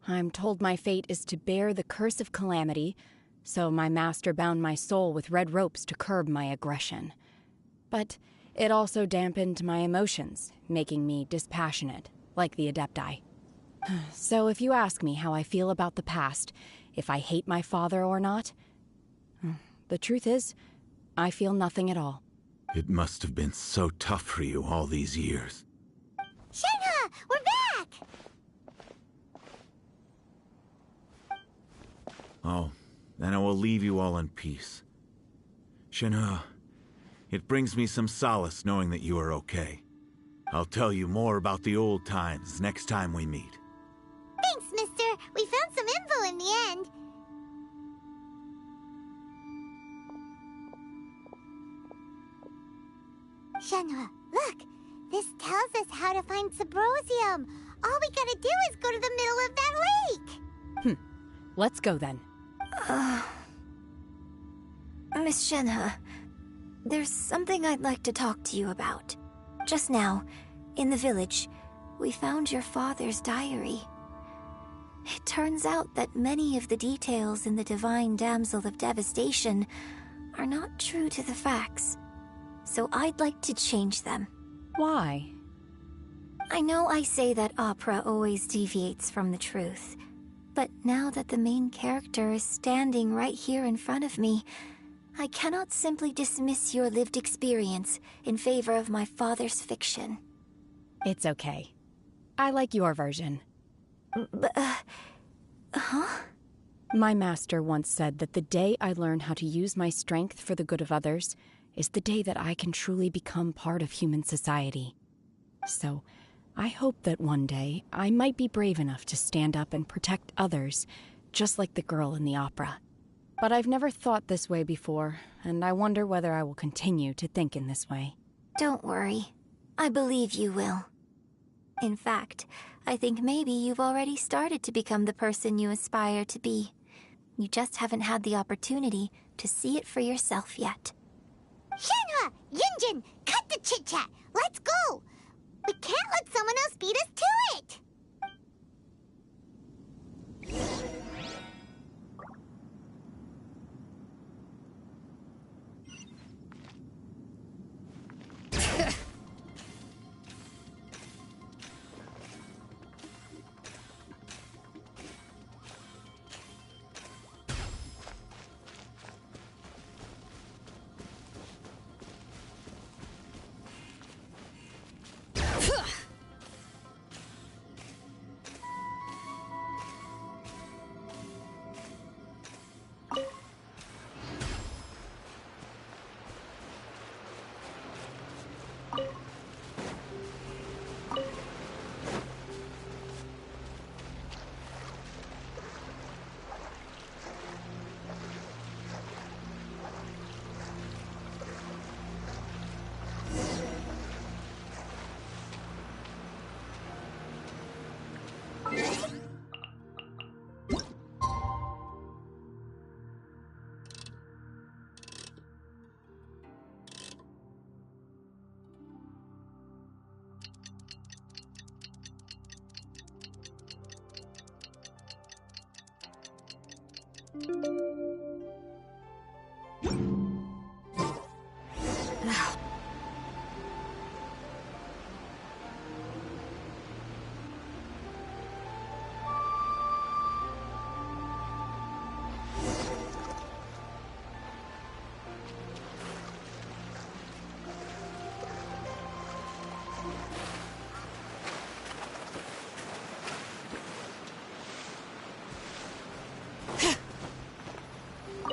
I'm told my fate is to bear the curse of calamity, so my master bound my soul with red ropes to curb my aggression. But it also dampened my emotions, making me dispassionate, like the Adepti. So if you ask me how I feel about the past, if I hate my father or not, the truth is, I feel nothing at all. It must have been so tough for you all these years. Shenhua, we're back! Oh, then I will leave you all in peace. Shenhua, it brings me some solace knowing that you are okay. I'll tell you more about the old times next time we meet. Thanks, mister. We found some info in the end. Shenhua, look! This tells us how to find Symposium. All we gotta do is go to the middle of that lake. Let's go then. Miss Shenhe, there's something I'd like to talk to you about. Just now, in the village, we found your father's diary. It turns out that many of the details in the Divine Damsel of Devastation are not true to the facts. So I'd like to change them. Why? I know I say that opera always deviates from the truth, but now that the main character is standing right here in front of me, I cannot simply dismiss your lived experience in favor of my father's fiction. It's okay. I like your version. Huh? My master once said that the day I learn how to use my strength for the good of others is the day that I can truly become part of human society. So, I hope that one day I might be brave enough to stand up and protect others, just like the girl in the opera. But I've never thought this way before, and I wonder whether I will continue to think in this way. Don't worry. I believe you will. In fact, I think maybe you've already started to become the person you aspire to be. You just haven't had the opportunity to see it for yourself yet. Shenhua! Yunjin! Cut the chit-chat! Let's go! We can't let someone else beat us to it!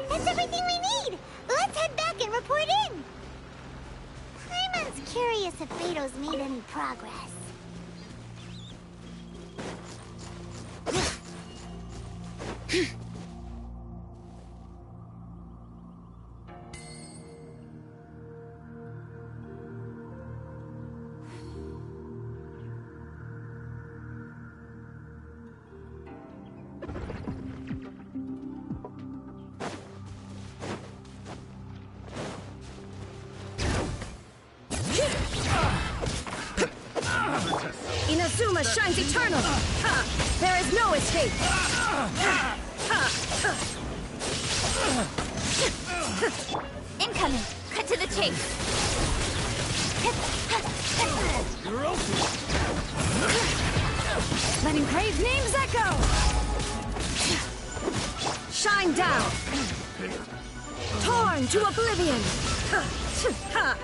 That's everything we need! Let's head back and report in! Paimon's curious if Beto's made any progress. Inazuma shines eternal! Ha! There is no escape! Incoming! Cut to the chase! Let engraved names echo! Shine down! Torn to oblivion! Ha!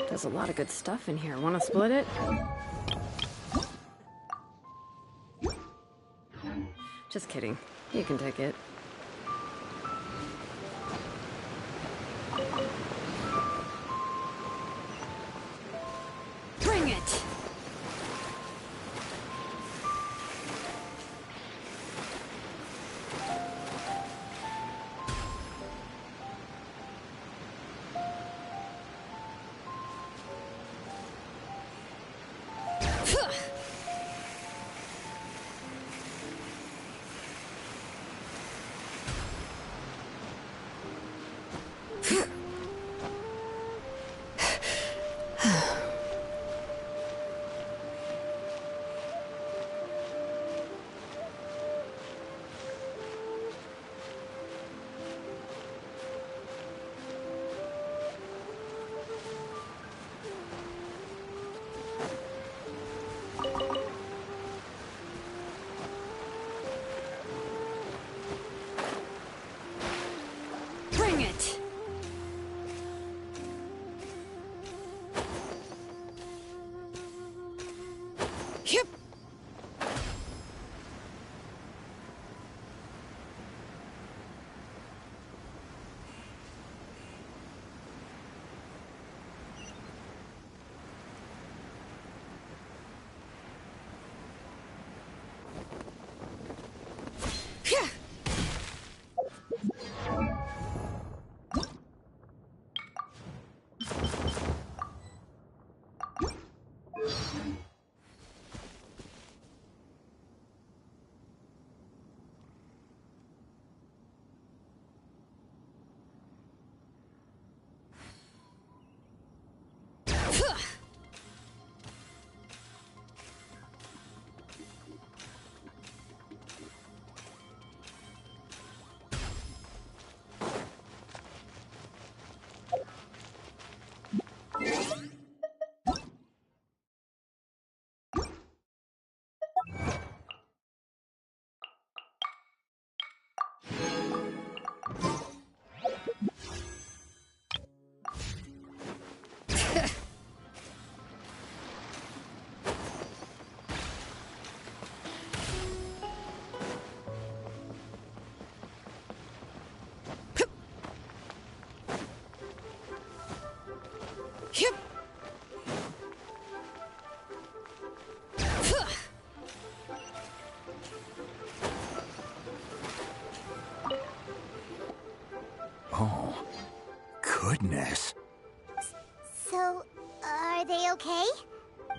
There's a lot of good stuff in here. Want to split it? Just kidding. You can take it. Bring it! Bring it! Yep.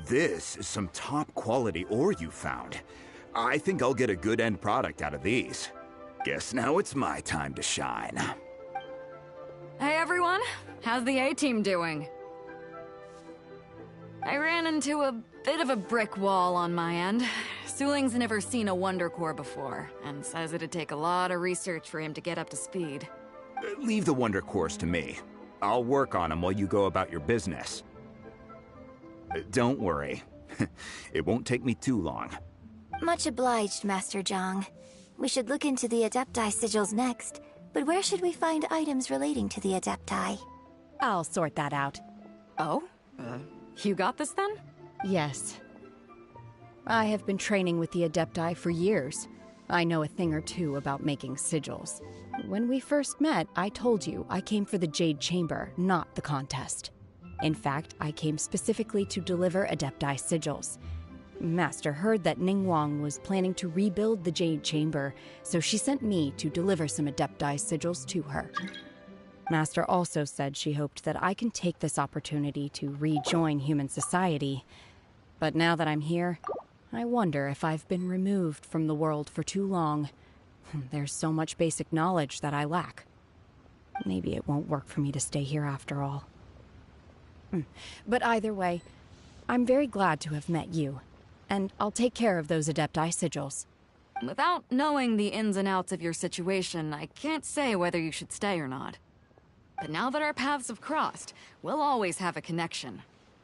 This is some top-quality ore you found. I think I'll get a good end product out of these. Guess now it's my time to shine. Hey everyone, how's the A-team doing? I ran into a bit of a brick wall on my end. Suling's never seen a Wonder Core before, and says it'd take a lot of research for him to get up to speed. Leave the Wonder Cores to me. I'll work on them while you go about your business. Don't worry. It won't take me too long. Much obliged, Master Zhang. We should look into the Adepti sigils next, but where should we find items relating to the Adepti? I'll sort that out. Oh? You got this then? Yes. I have been training with the Adepti for years. I know a thing or two about making sigils. When we first met, I told you I came for the Jade Chamber, not the contest. In fact, I came specifically to deliver Adepti sigils. Master heard that Ningguang was planning to rebuild the Jade Chamber, so she sent me to deliver some Adepti sigils to her. Master also said she hoped that I can take this opportunity to rejoin human society. But now that I'm here, I wonder if I've been removed from the world for too long. There's so much basic knowledge that I lack. Maybe it won't work for me to stay here after all. But either way, I'm very glad to have met you, and I'll take care of those Adepti sigils. Without knowing the ins and outs of your situation, I can't say whether you should stay or not. But now that our paths have crossed, we'll always have a connection.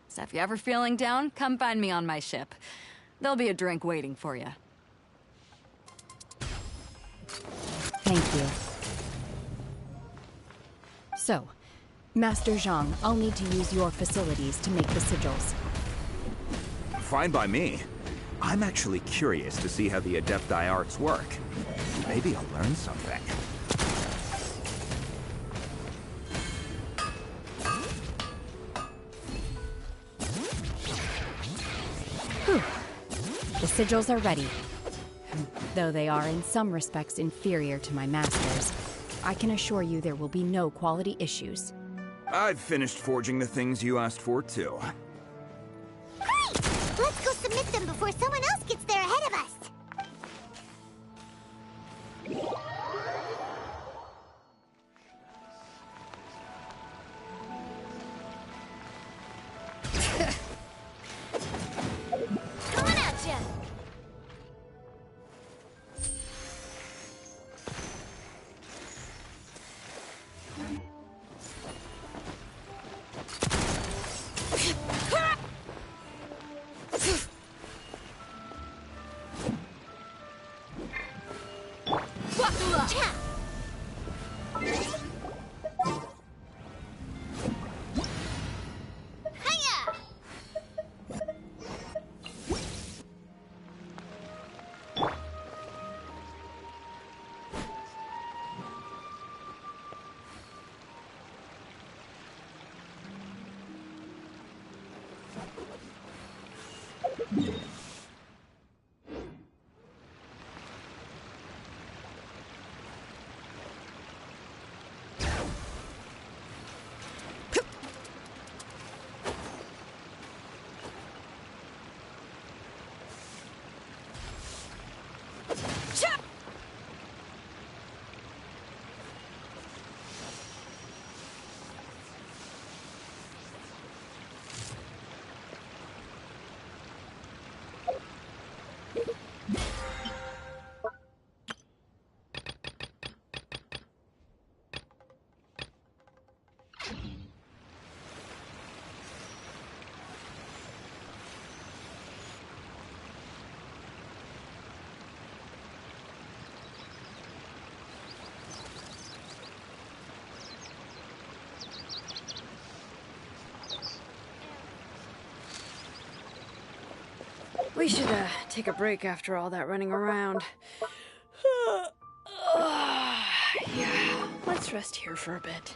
So if you're ever feeling down, come find me on my ship. There'll be a drink waiting for you. Thank you. So, Master Zhang, I'll need to use your facilities to make the sigils. Fine by me. I'm actually curious to see how the Adepti arts work. Maybe I'll learn something. Whew. The sigils are ready. Though they are in some respects inferior to my master's, I can assure you there will be no quality issues. I've finished forging the things you asked for, too. Great! Let's go submit them before someone else gets there ahead of us! Coming at ya! We should, take a break after all that running around. Yeah, let's rest here for a bit.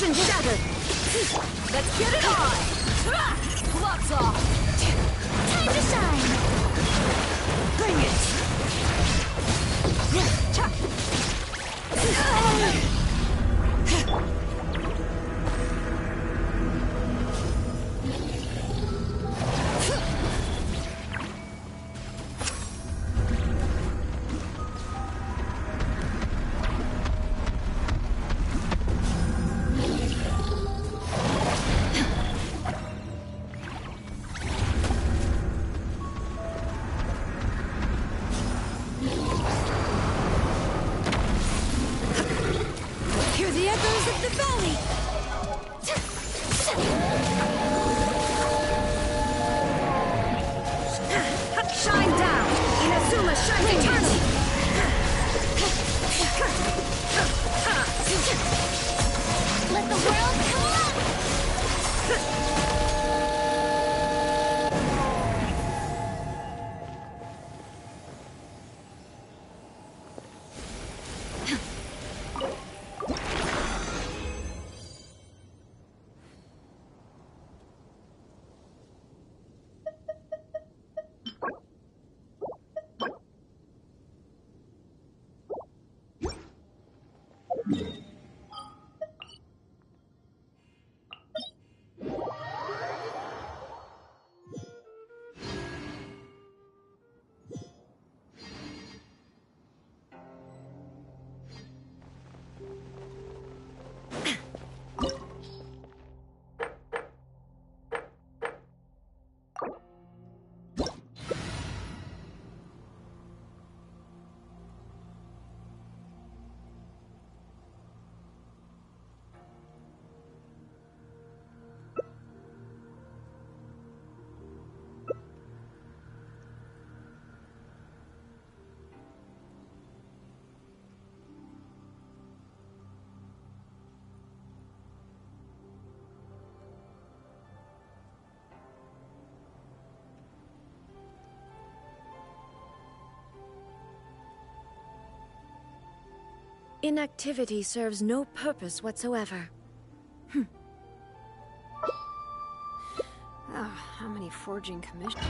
瞬间dagger. Let's get it on! Gloves off! Time to shine! Bring it! Cha! Hear the echoes of the valley! Shine down! Inazuma shines eternal! Let the world collapse! Inactivity serves no purpose whatsoever. How many forging commissions?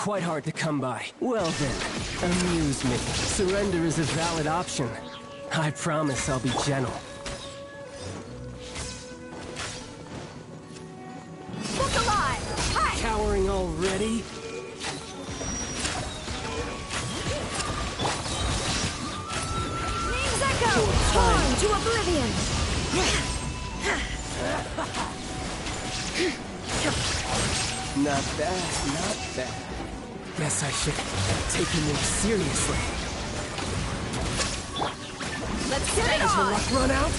Quite hard to come by. Well then, amuse me. Surrender is a valid option. I promise I'll be gentle. Look alive! Hi! Cowering already? Name's Echo! Torn to oblivion! Not bad, not bad. Guess I should take him more seriously. Let's get it Has your on! luck run out?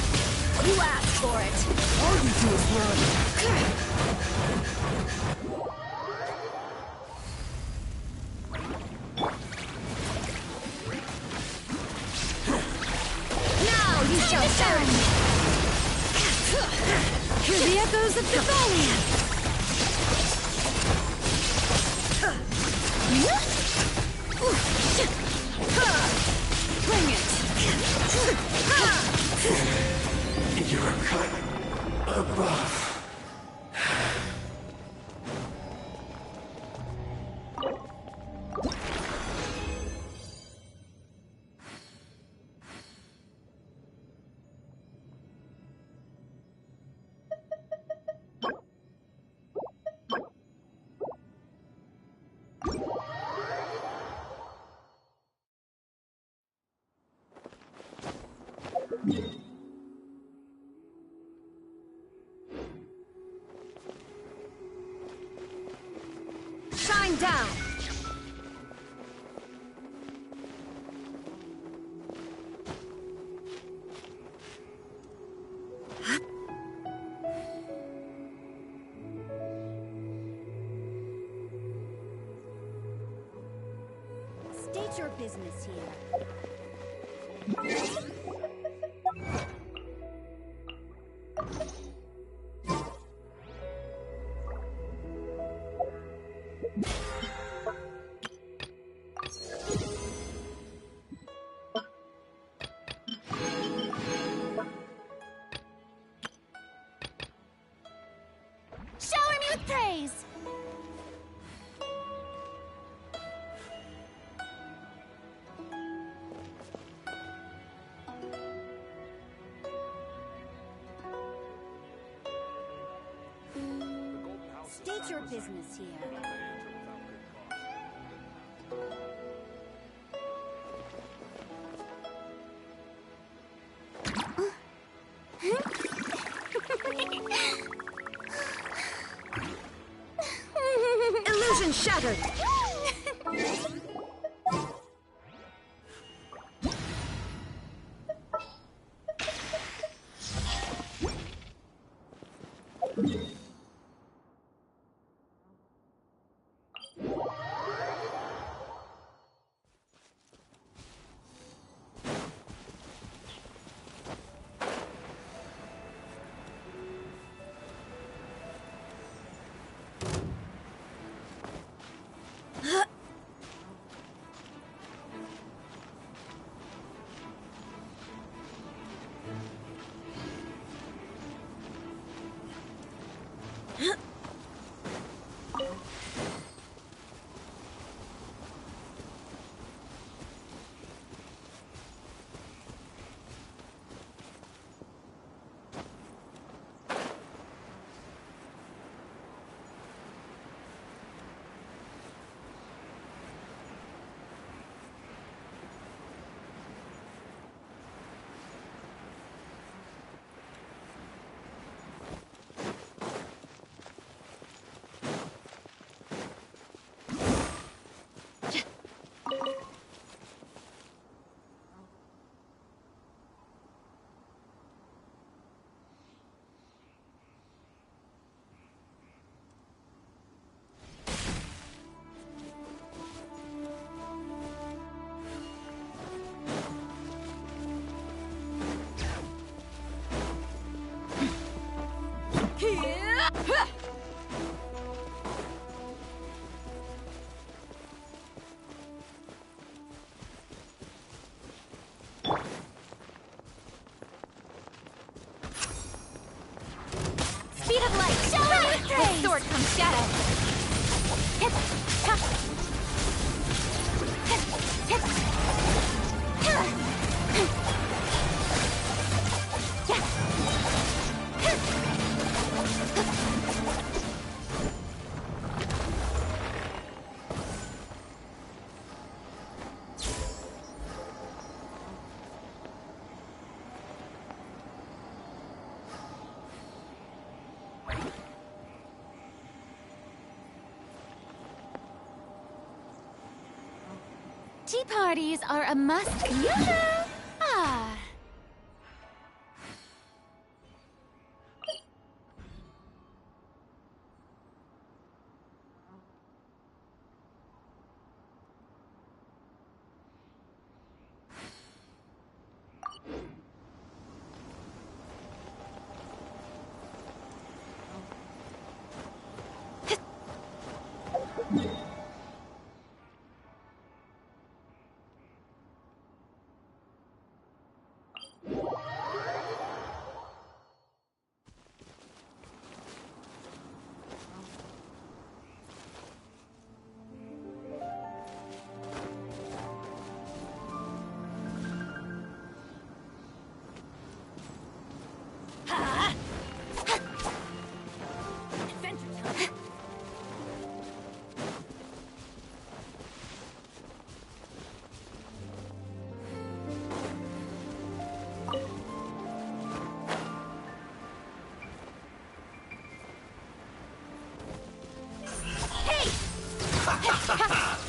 You asked for it! All you do is run. Now you shall shine! Hear the echoes of the valley! Bring it! You're cut above. Shine down! State your business here. days. State your business here. Illusion shattered! Speed of light! With sword comes shadow! Hip! Ha! Hip! Hip! Tea parties are a must. Yeah. Ah.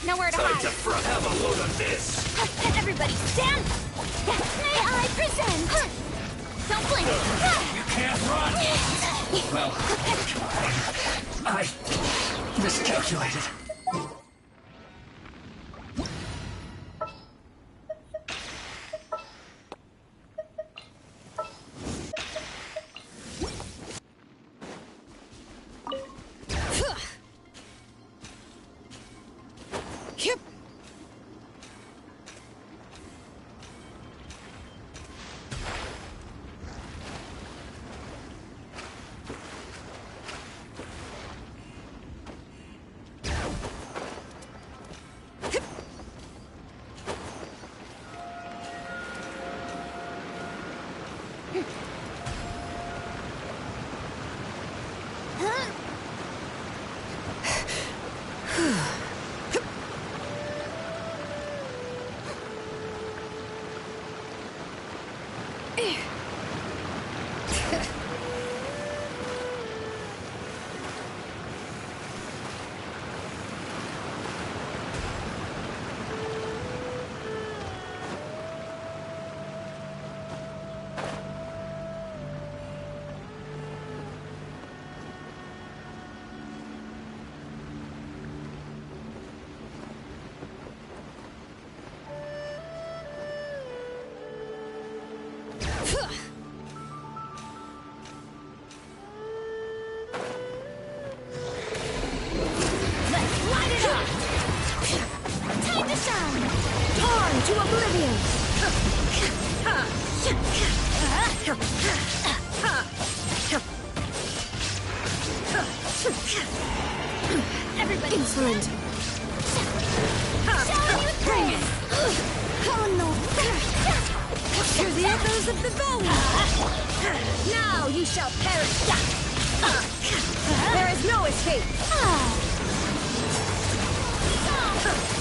Nowhere to hide. Have a load of this. Everybody stand. May I present? Don't blink. You can't run. Well, I miscalculated. To oblivion! Everybody, insolent! bring it! Oh no! Hear the echoes of the valley! Now you shall perish! There is no escape!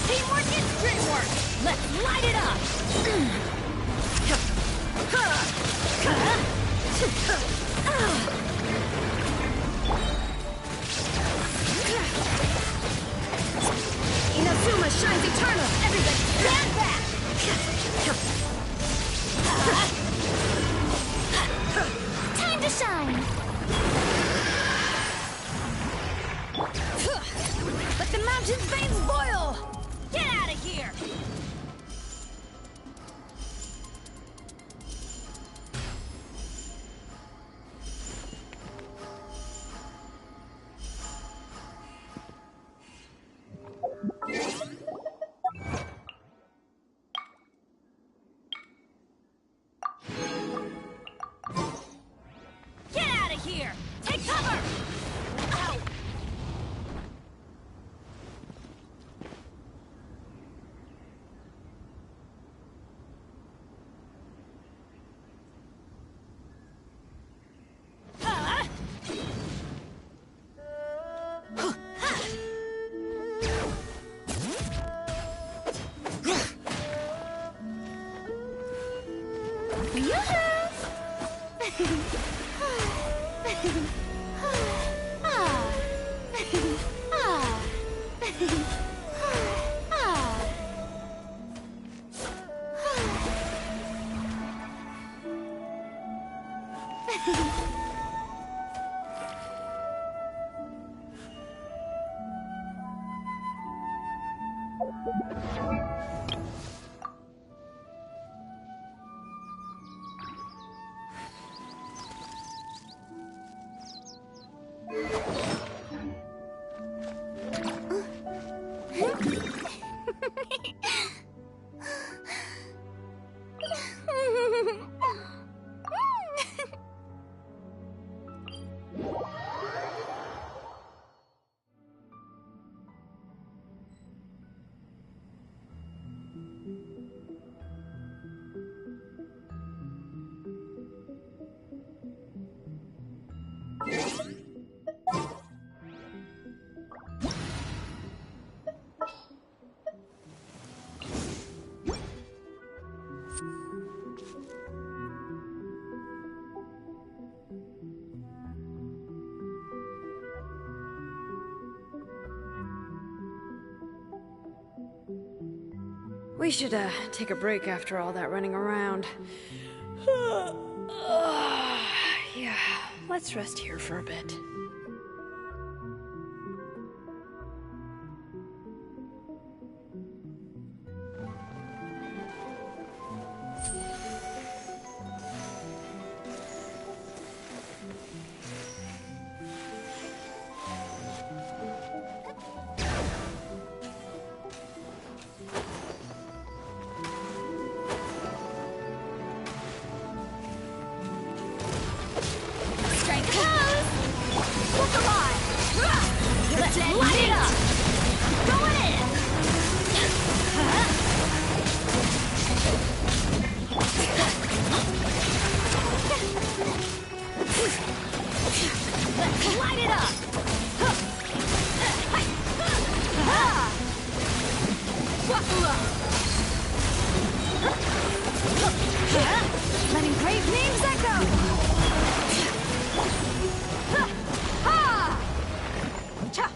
Teamwork is great work! Let's light it up! Inazuma shines eternal! Everybody, stand back! Time to shine! Let the mountain's veins boil! Get out of here! Get out of here! Take cover! Ow! We should, take a break after all that running around. Yeah, let's rest here for a bit. Letting brave names echo! Ha! Cha!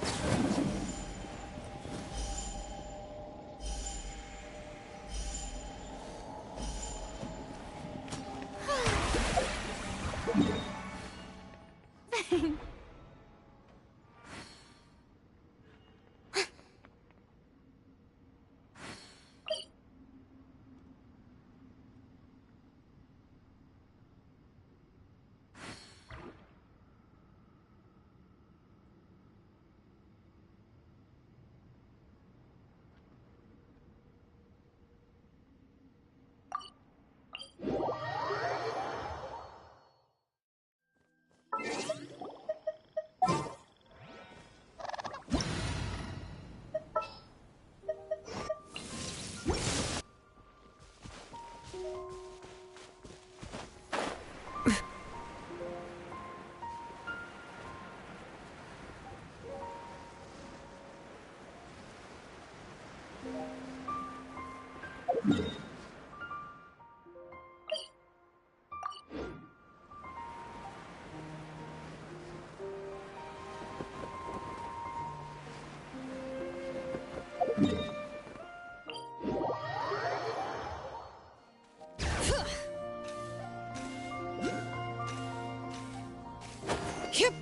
Yep.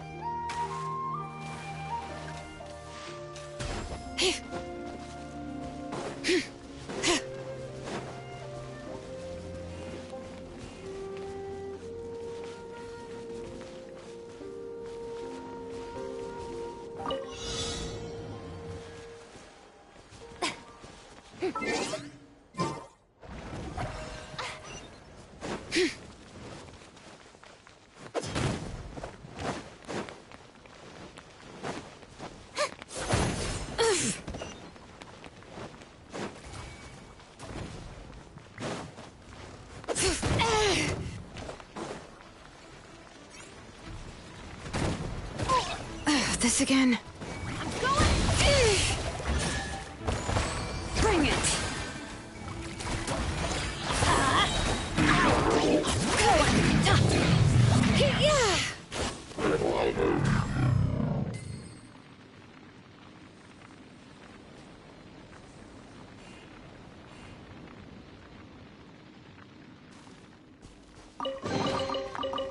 This again. Bring it.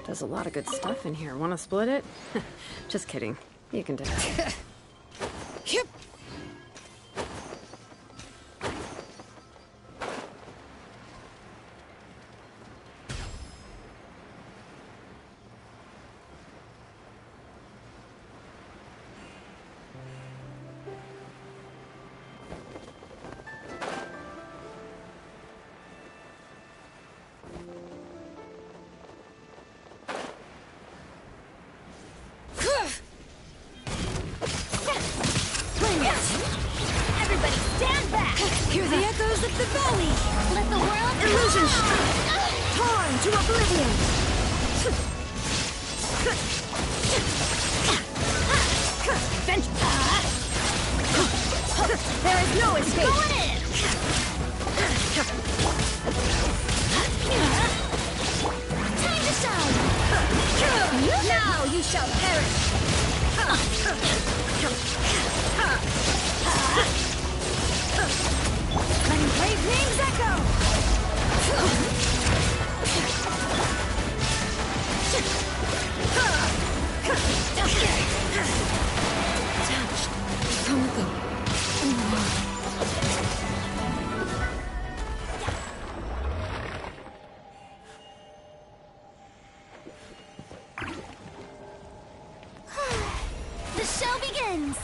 There's a lot of good stuff in here. Want to split it? Just kidding. You can do it. Yep. Hear the echoes of the valley! Let the world Illusion strike! Torn to oblivion! There is no escape! Going in! Time to shine! Now you shall perish! Letting brave names echo! Touched something. The show begins!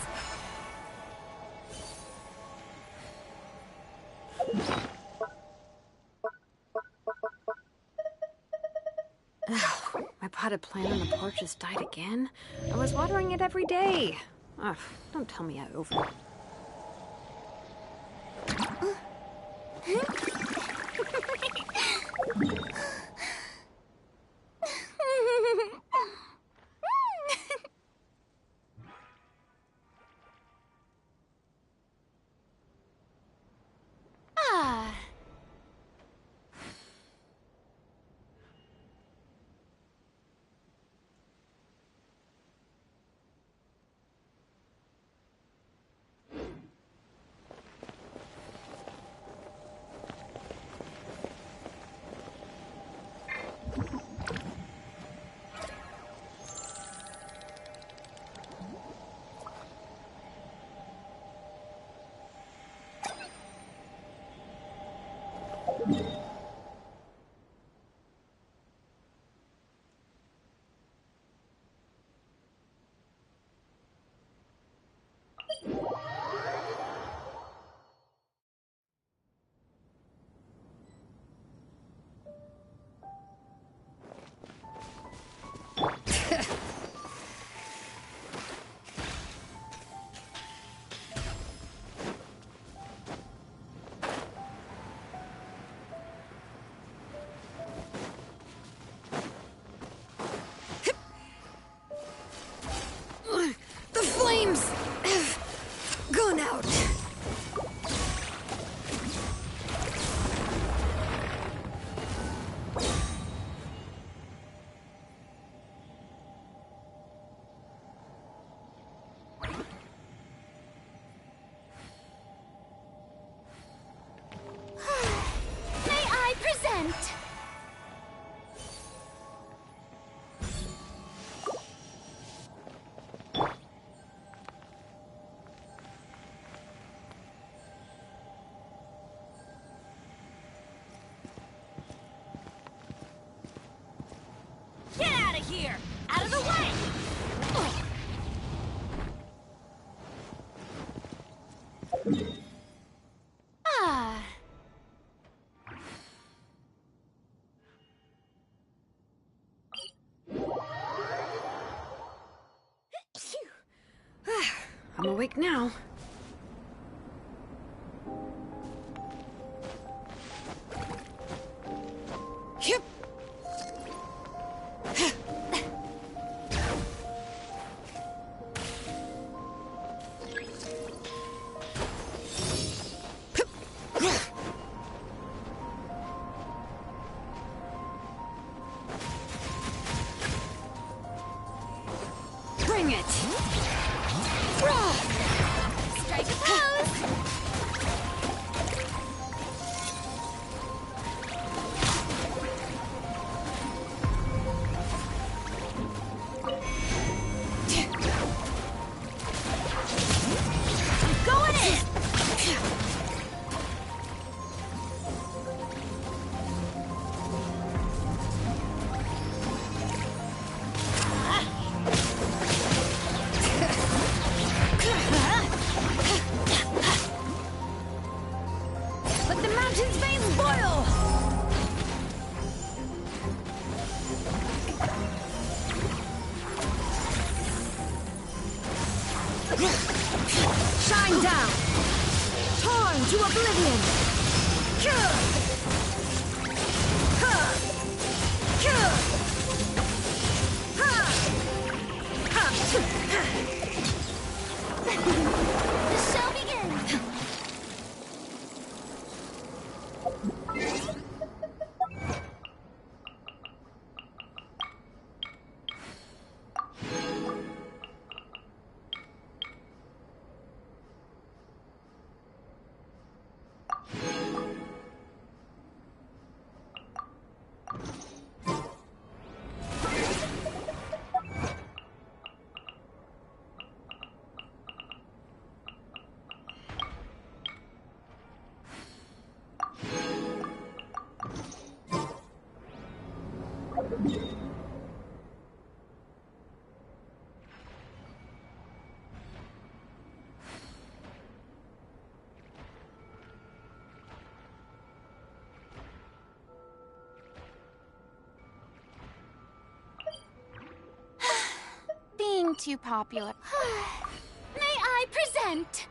My potted plant on the porch just died again. I was watering it every day. Ugh, don't tell me I over... here! Out of the way! Ah. I'm awake now. Yep. Bring it! Strike a pose! Going in! Let the mountain's veins boil! Shine down! Torn to oblivion! The show begins! Being too popular. May I present?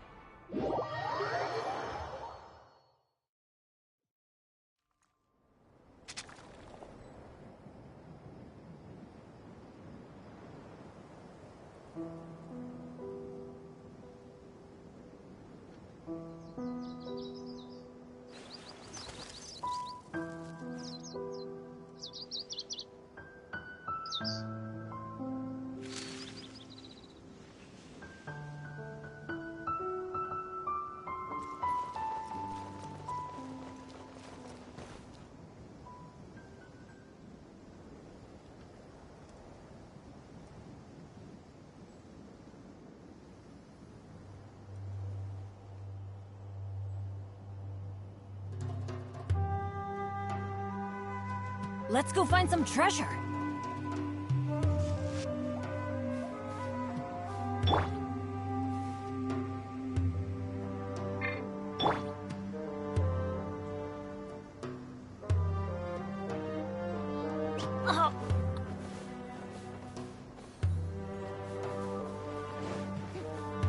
Let's go find some treasure. Oh.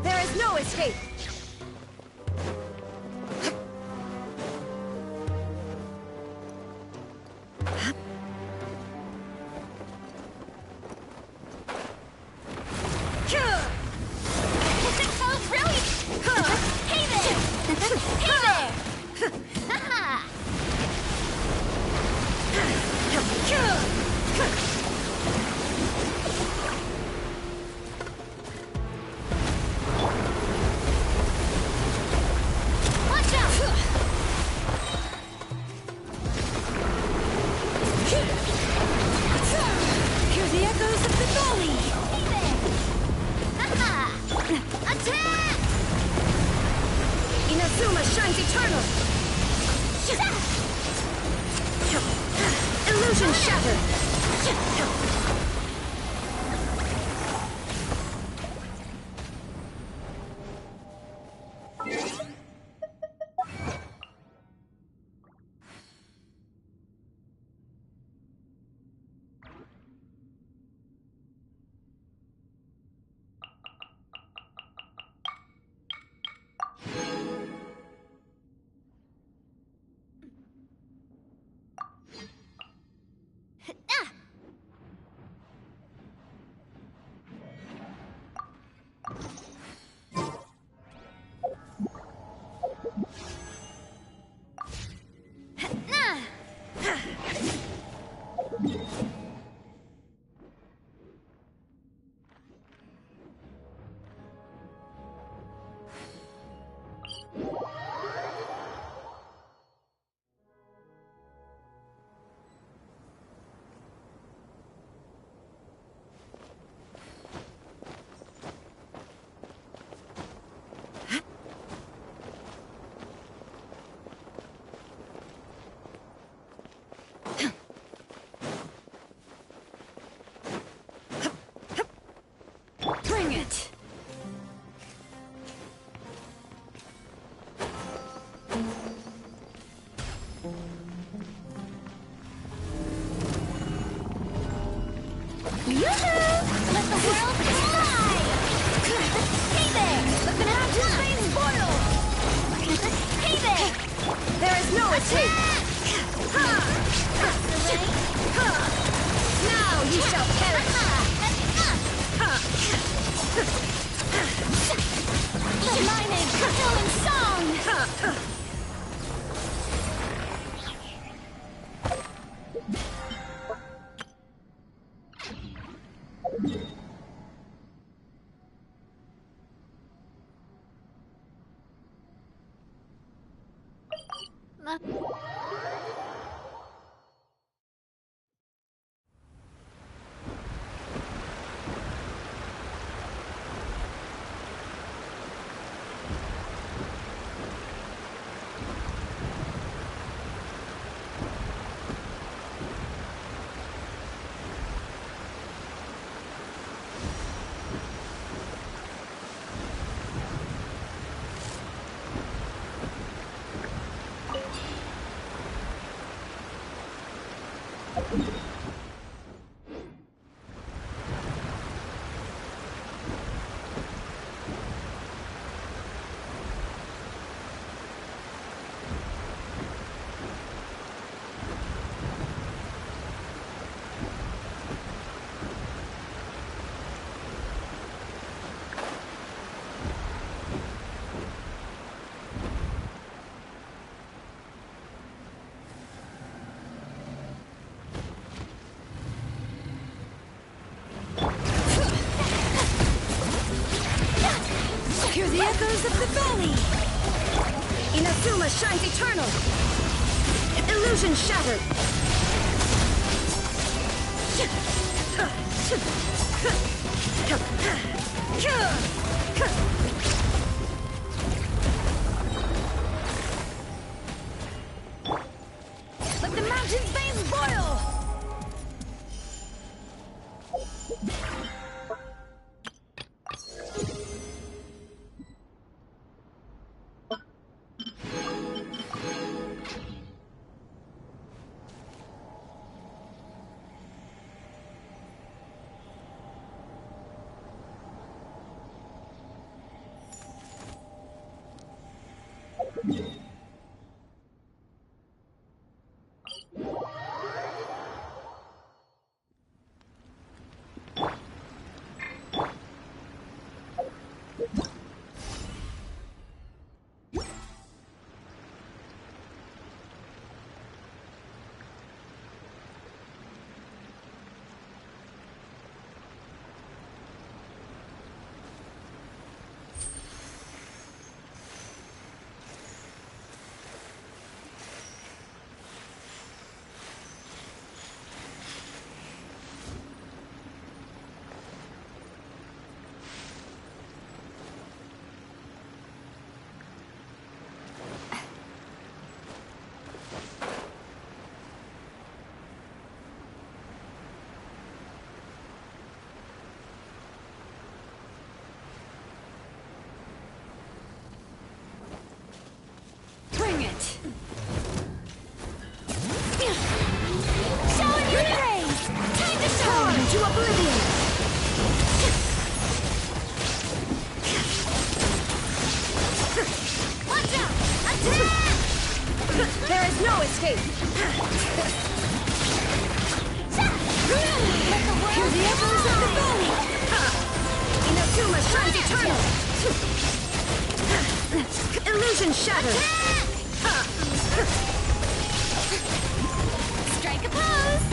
There is no escape! Oh, really? Hey there! Hey there! Haha! Watch out! Hear the echoes of the valley! Hey there! Haha! Attack! Inazuma shines eternal! Illusion shattered! Yoo-hoo! Let the world fly! Hey there! Let the mountains rain boil! Hey there! There is no escape! Now you shall perish! My name is Dylan Song! Hear the echoes of the valley! Inazuma shines eternal! Illusion shattered! Let the mountain's veins boil! Bring it! Showing your praise! Time to Torn shine! to oblivion! Watch out! Attack! There is no escape! Let the world Hear the echoes of the valley! Inazuma shines eternal! Illusion shattered! Strike a pose!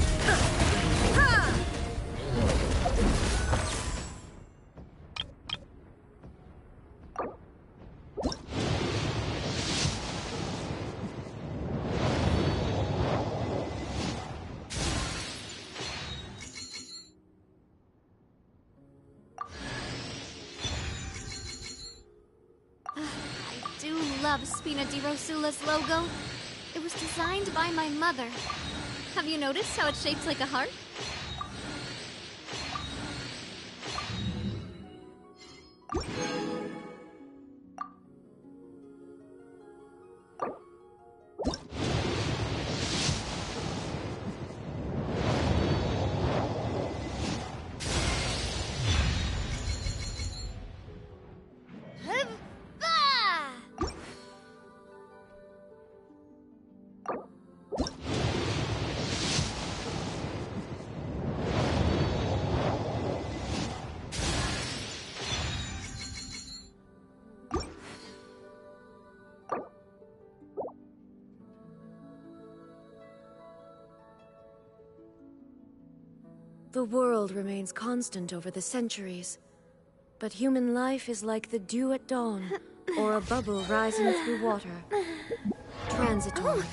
I do love Spina di Rosula's logo. It was designed by my mother. Have you noticed how it's shaped like a heart? The world remains constant over the centuries, but human life is like the dew at dawn, or a bubble rising through water. Transitory.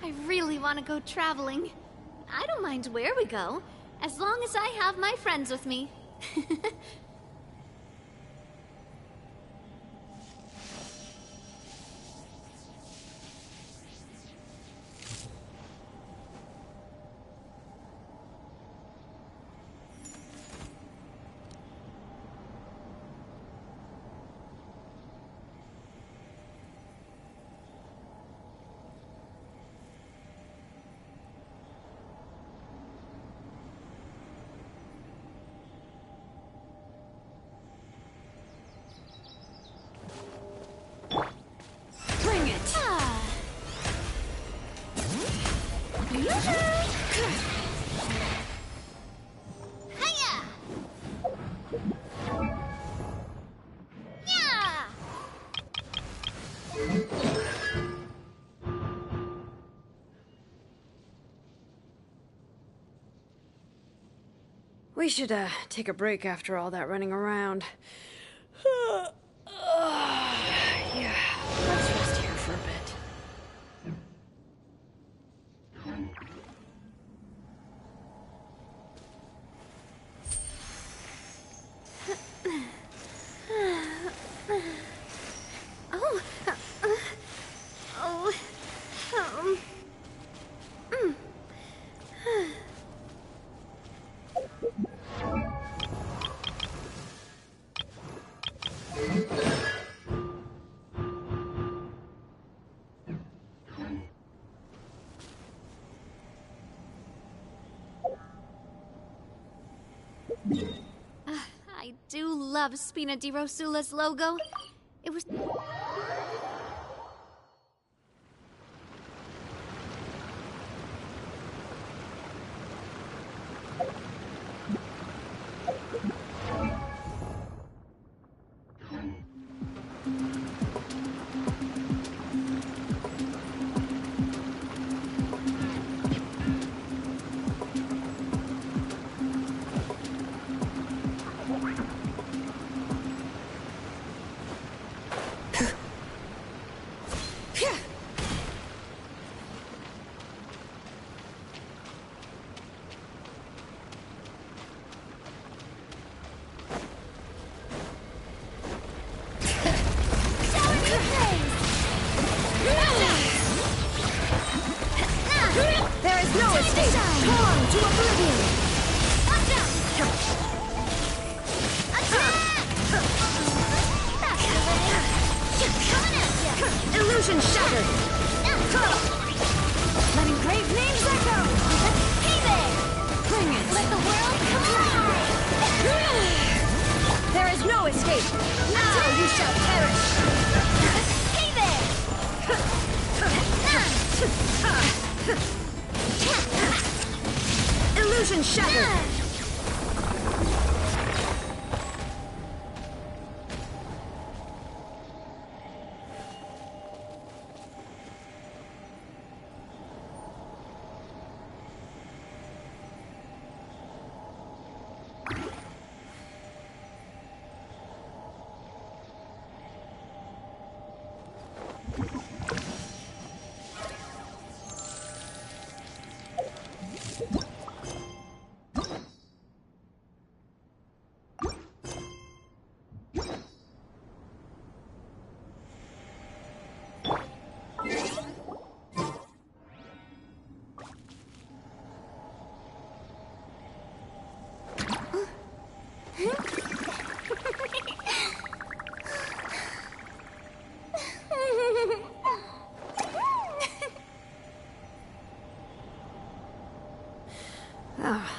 I really want to go traveling. I don't mind where we go, as long as I have my friends with me. We should, take a break after all that running around. Yeah, let's rest here for a bit. I do love Spina di Rosula's logo. It was... There is no escape! Torn to oblivion! Illusion shattered! Let engraved names echo! Hey there! Bring it! Let the world collide! There is no escape! Now you shall perish! Hey there! Illusion shattered!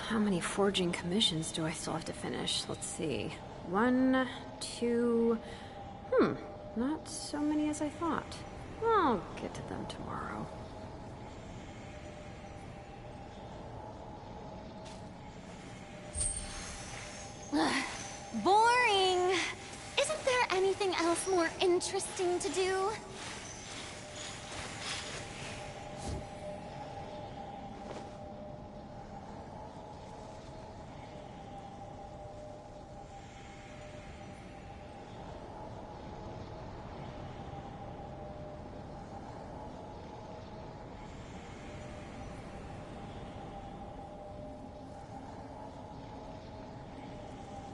How many forging commissions do I still have to finish? Let's see. 1, 2... Not so many as I thought. I'll get to them tomorrow. Boring! Isn't there anything else more interesting to do?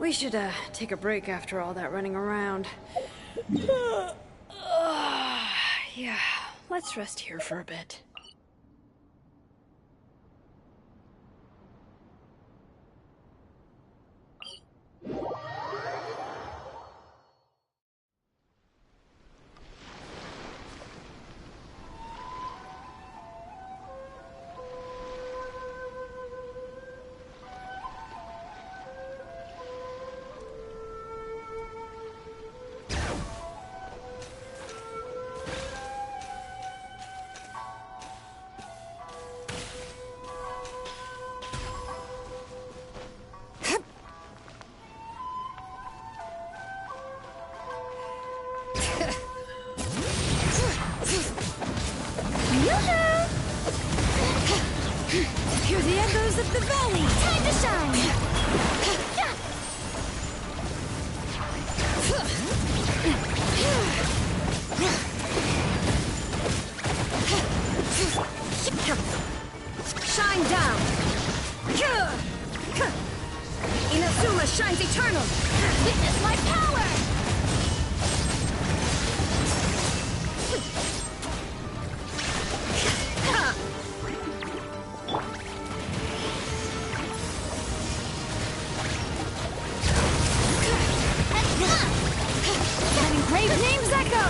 We should, take a break after all that running around. Yeah, let's rest here for a bit. Hear the echoes of the valley! Time to shine! Shine down! Inazuma shines eternal! Witness my power! Letting grave names echo!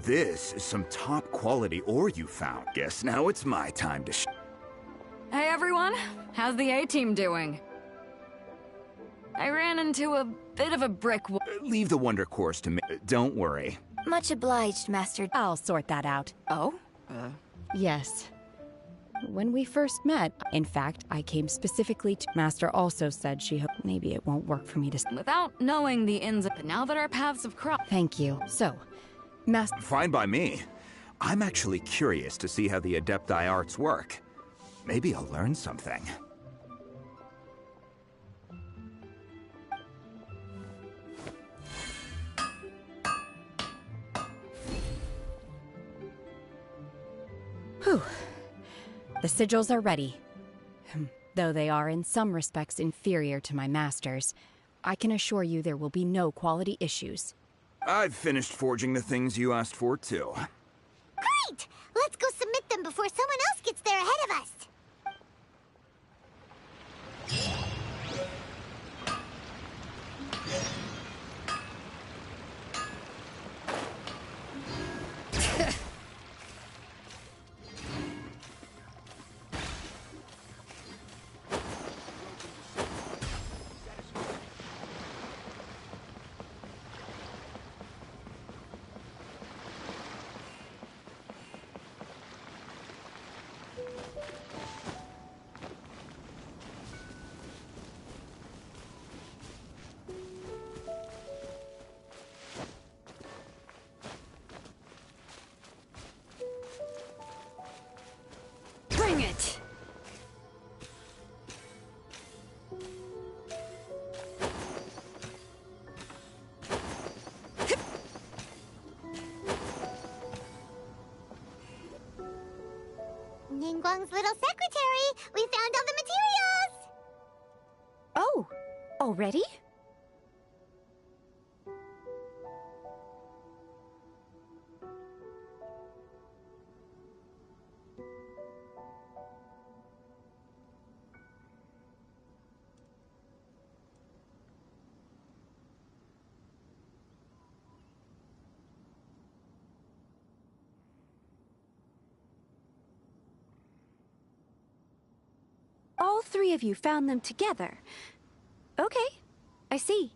This is some top-quality ore you found. Guess now it's my time to Hey everyone, how's the A-team doing? I ran into a bit of a brick wall. Leave the Wonder Course to me. Don't worry. Much obliged, Master. I'll sort that out. Oh? Yes. When we first met, in fact, I came specifically to... Master also said she hoped maybe it won't work for me to... Without knowing the ins of... But now that our paths have crossed... Thank you. So, Master... Fine by me. I'm actually curious to see how the Adepti arts work. Maybe I'll learn something. Whew. The sigils are ready. Though they are in some respects inferior to my master's, I can assure you there will be no quality issues. I've finished forging the things you asked for, too. Great! Let's go submit them before someone else gets there ahead of us. Bring it! Ningguang's little secretary! We found all the materials! Oh, already? All three of you found them together. Okay, I see.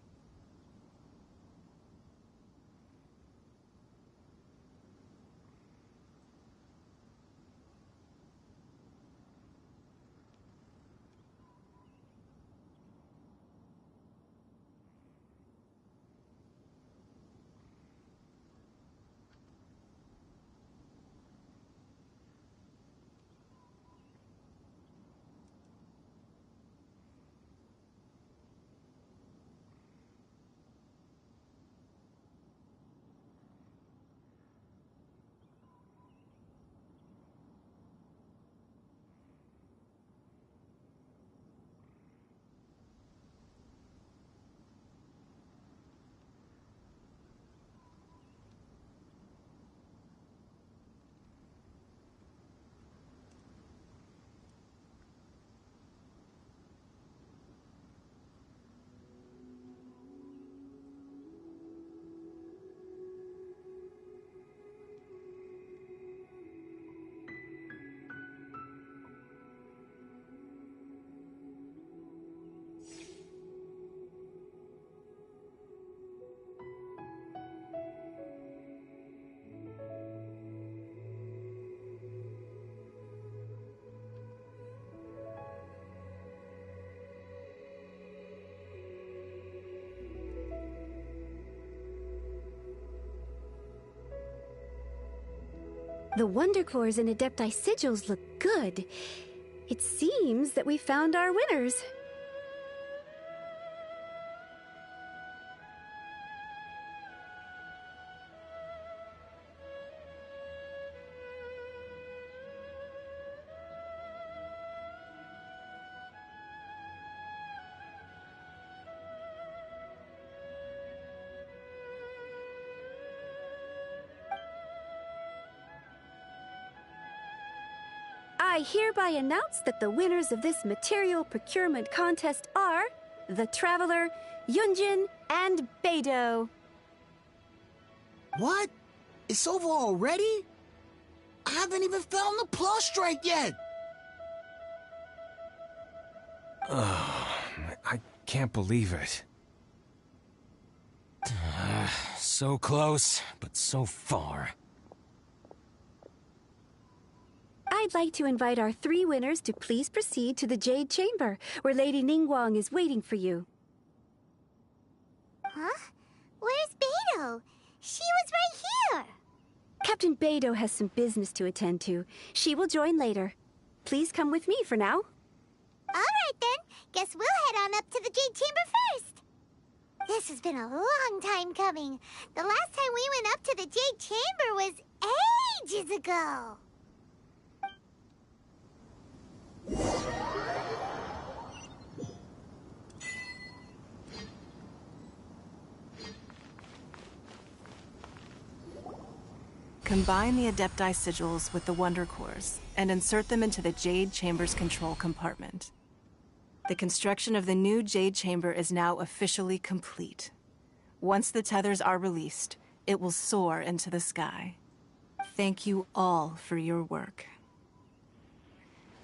The Wondercores and Adepti sigils look good. It seems that we found our winners. I hereby announce that the winners of this material procurement contest are the Traveler, Yunjin, and Beidou. What? It's over already? I haven't even found the plus strike yet! I can't believe it. So close, but so far. I'd like to invite our three winners to please proceed to the Jade Chamber, where Lady Ningguang is waiting for you. Huh? Where's Beidou? She was right here! Captain Beidou has some business to attend to. She will join later. Please come with me for now. All right, then. Guess we'll head on up to the Jade Chamber first. This has been a long time coming. The last time we went up to the Jade Chamber was ages ago. Combine the Adepti sigils with the Wonder Cores and insert them into the Jade Chamber's control compartment. The construction of the new Jade Chamber is now officially complete. Once the tethers are released, it will soar into the sky. Thank you all for your work.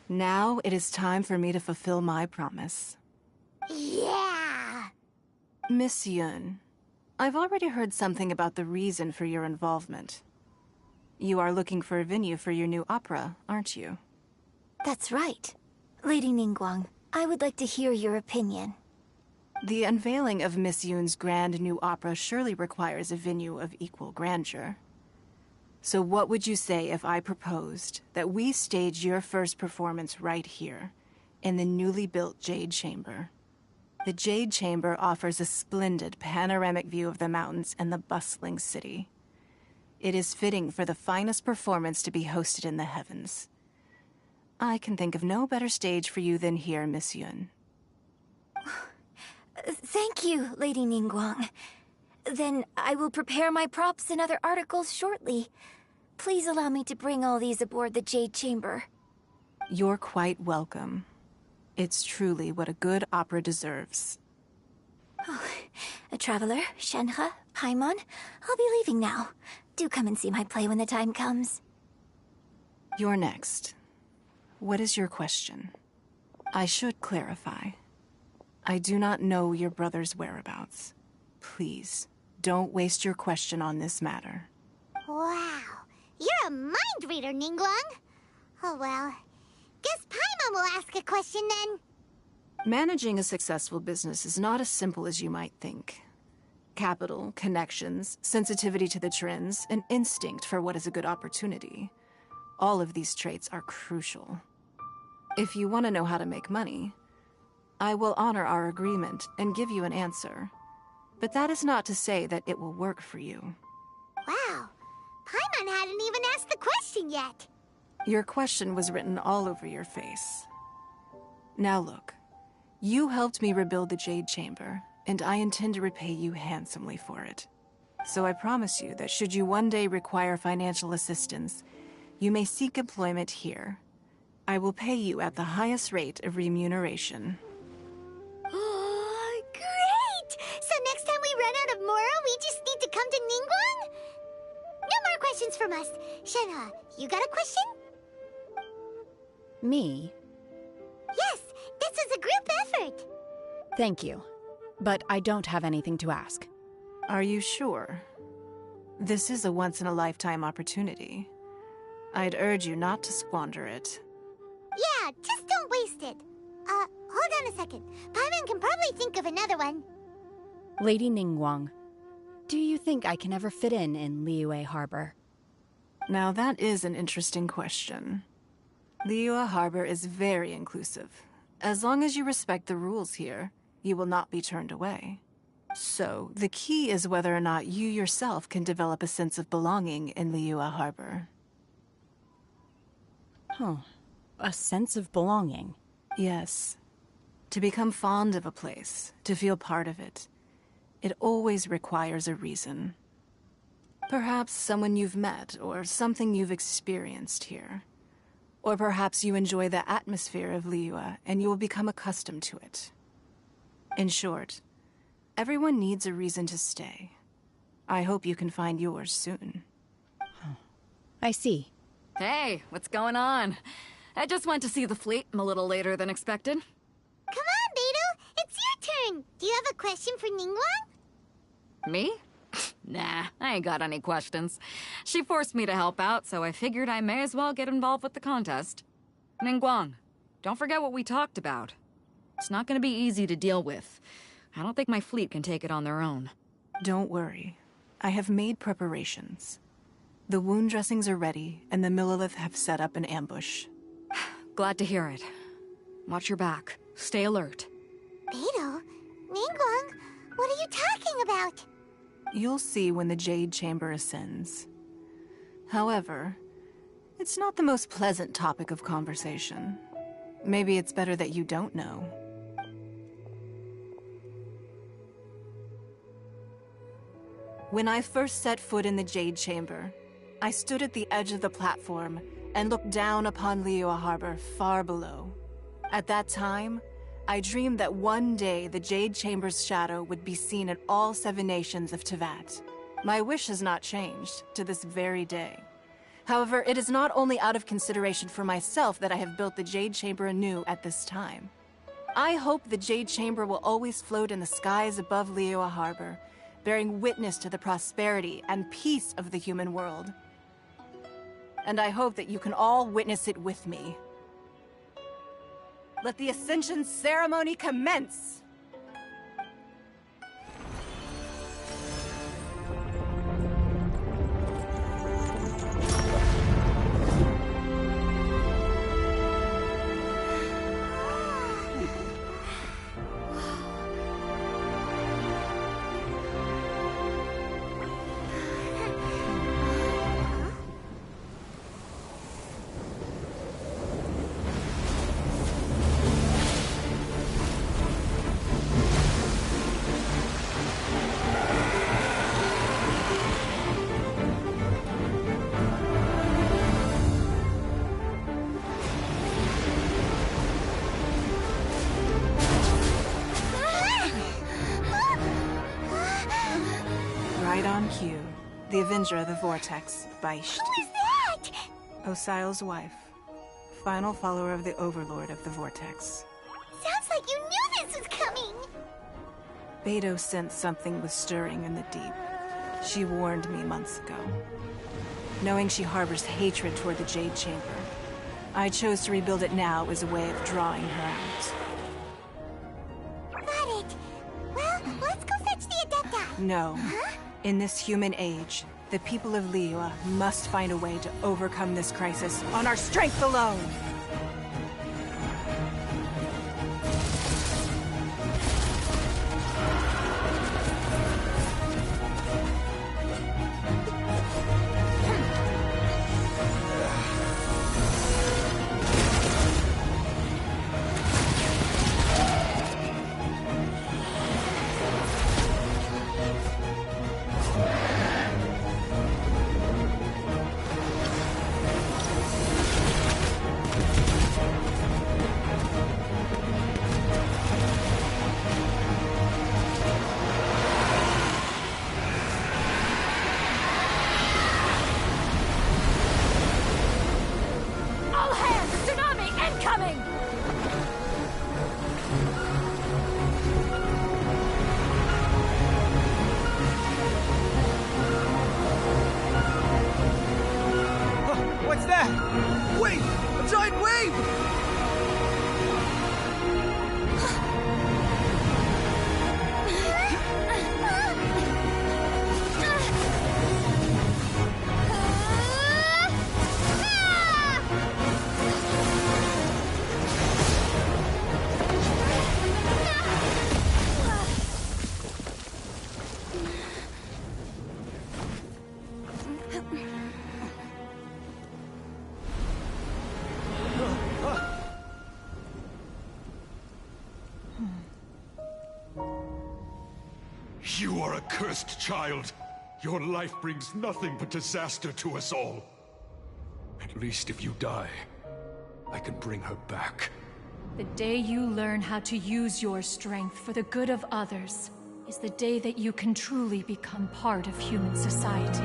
Now it is time for me to fulfill my promise. Yeah! Miss Yun, I've already heard something about the reason for your involvement. You are looking for a venue for your new opera, aren't you? That's right. Lady Ningguang, I would like to hear your opinion. The unveiling of Miss Yun's grand new opera surely requires a venue of equal grandeur. So what would you say if I proposed that we stage your first performance right here, in the newly built Jade Chamber? The Jade Chamber offers a splendid panoramic view of the mountains and the bustling city. It is fitting for the finest performance to be hosted in the heavens. I can think of no better stage for you than here, Miss Yun. Thank you, Lady Ningguang. Then I will prepare my props and other articles shortly. Please allow me to bring all these aboard the Jade Chamber. You're quite welcome. It's truly what a good opera deserves. Oh, a traveler, Shenhe, Paimon, I'll be leaving now. Do come and see my play when the time comes. You're next. What is your question? I should clarify. I do not know your brother's whereabouts. Please, don't waste your question on this matter. Wow, you're a mind reader, Ningguang. Oh well, guess Paimon will ask a question then. Managing a successful business is not as simple as you might think. Capital, connections, sensitivity to the trends, and instinct for what is a good opportunity. All of these traits are crucial. If you want to know how to make money, I will honor our agreement and give you an answer. But that is not to say that it will work for you. Wow, Paimon hadn't even asked the question yet. Your question was written all over your face. Now look, you helped me rebuild the Jade Chamber, and I intend to repay you handsomely for it. So I promise you that should you one day require financial assistance, you may seek employment here. I will pay you at the highest rate of remuneration. Oh, great! So next time we run out of Moro, we just need to come to Ningguang? No more questions from us. Shenhe, you got a question? Me? Yes, this is a group effort. Thank you. But I don't have anything to ask. Are you sure? This is a once-in-a-lifetime opportunity. I'd urge you not to squander it. Yeah, just don't waste it. Hold on a second. Paimon can probably think of another one. Lady Ningguang, do you think I can ever fit in Liyue Harbor? Now that is an interesting question. Liyue Harbor is very inclusive. As long as you respect the rules here, you will not be turned away. So, the key is whether or not you yourself can develop a sense of belonging in Liyue Harbor. Huh. A sense of belonging? Yes. To become fond of a place, to feel part of it, it always requires a reason. Perhaps someone you've met, or something you've experienced here. Or perhaps you enjoy the atmosphere of Liyue, and you will become accustomed to it. In short, everyone needs a reason to stay. I hope you can find yours soon. I see. Hey, what's going on? I just went to see the fleet. I'm a little later than expected. Come on, Beidou. It's your turn. Do you have a question for Ningguang? Me? Nah, I ain't got any questions. She forced me to help out, so I figured I may as well get involved with the contest. Ningguang, don't forget what we talked about. It's not gonna be easy to deal with. I don't think my fleet can take it on their own. Don't worry. I have made preparations. The wound dressings are ready, and the Millelith have set up an ambush. Glad to hear it. Watch your back. Stay alert. Beidou? Ningguang? What are you talking about? You'll see when the Jade Chamber ascends. However, it's not the most pleasant topic of conversation. Maybe it's better that you don't know. When I first set foot in the Jade Chamber, I stood at the edge of the platform and looked down upon Liyue Harbor far below. At that time, I dreamed that one day the Jade Chamber's shadow would be seen in all 7 nations of Teyvat. My wish has not changed to this very day. However, it is not only out of consideration for myself that I have built the Jade Chamber anew at this time. I hope the Jade Chamber will always float in the skies above Liyue Harbor, bearing witness to the prosperity and peace of the human world. And I hope that you can all witness it with me. Let the Ascension ceremony commence! Right on cue. The Avenger of the Vortex, Beisht. Who is that? Osial's wife. Final follower of the Overlord of the Vortex. Sounds like you knew this was coming! Beidou sensed something was stirring in the deep. She warned me months ago. Knowing she harbors hatred toward the Jade Chamber, I chose to rebuild it now as a way of drawing her out. Got it. Well, let's go fetch the Adepta. No. Huh? In this human age, the people of Liyue must find a way to overcome this crisis on our strength alone! What's that? Wait! A giant wave! You are a cursed child. Your life brings nothing but disaster to us all. At least if you die, I can bring her back. The day you learn how to use your strength for the good of others is the day that you can truly become part of human society.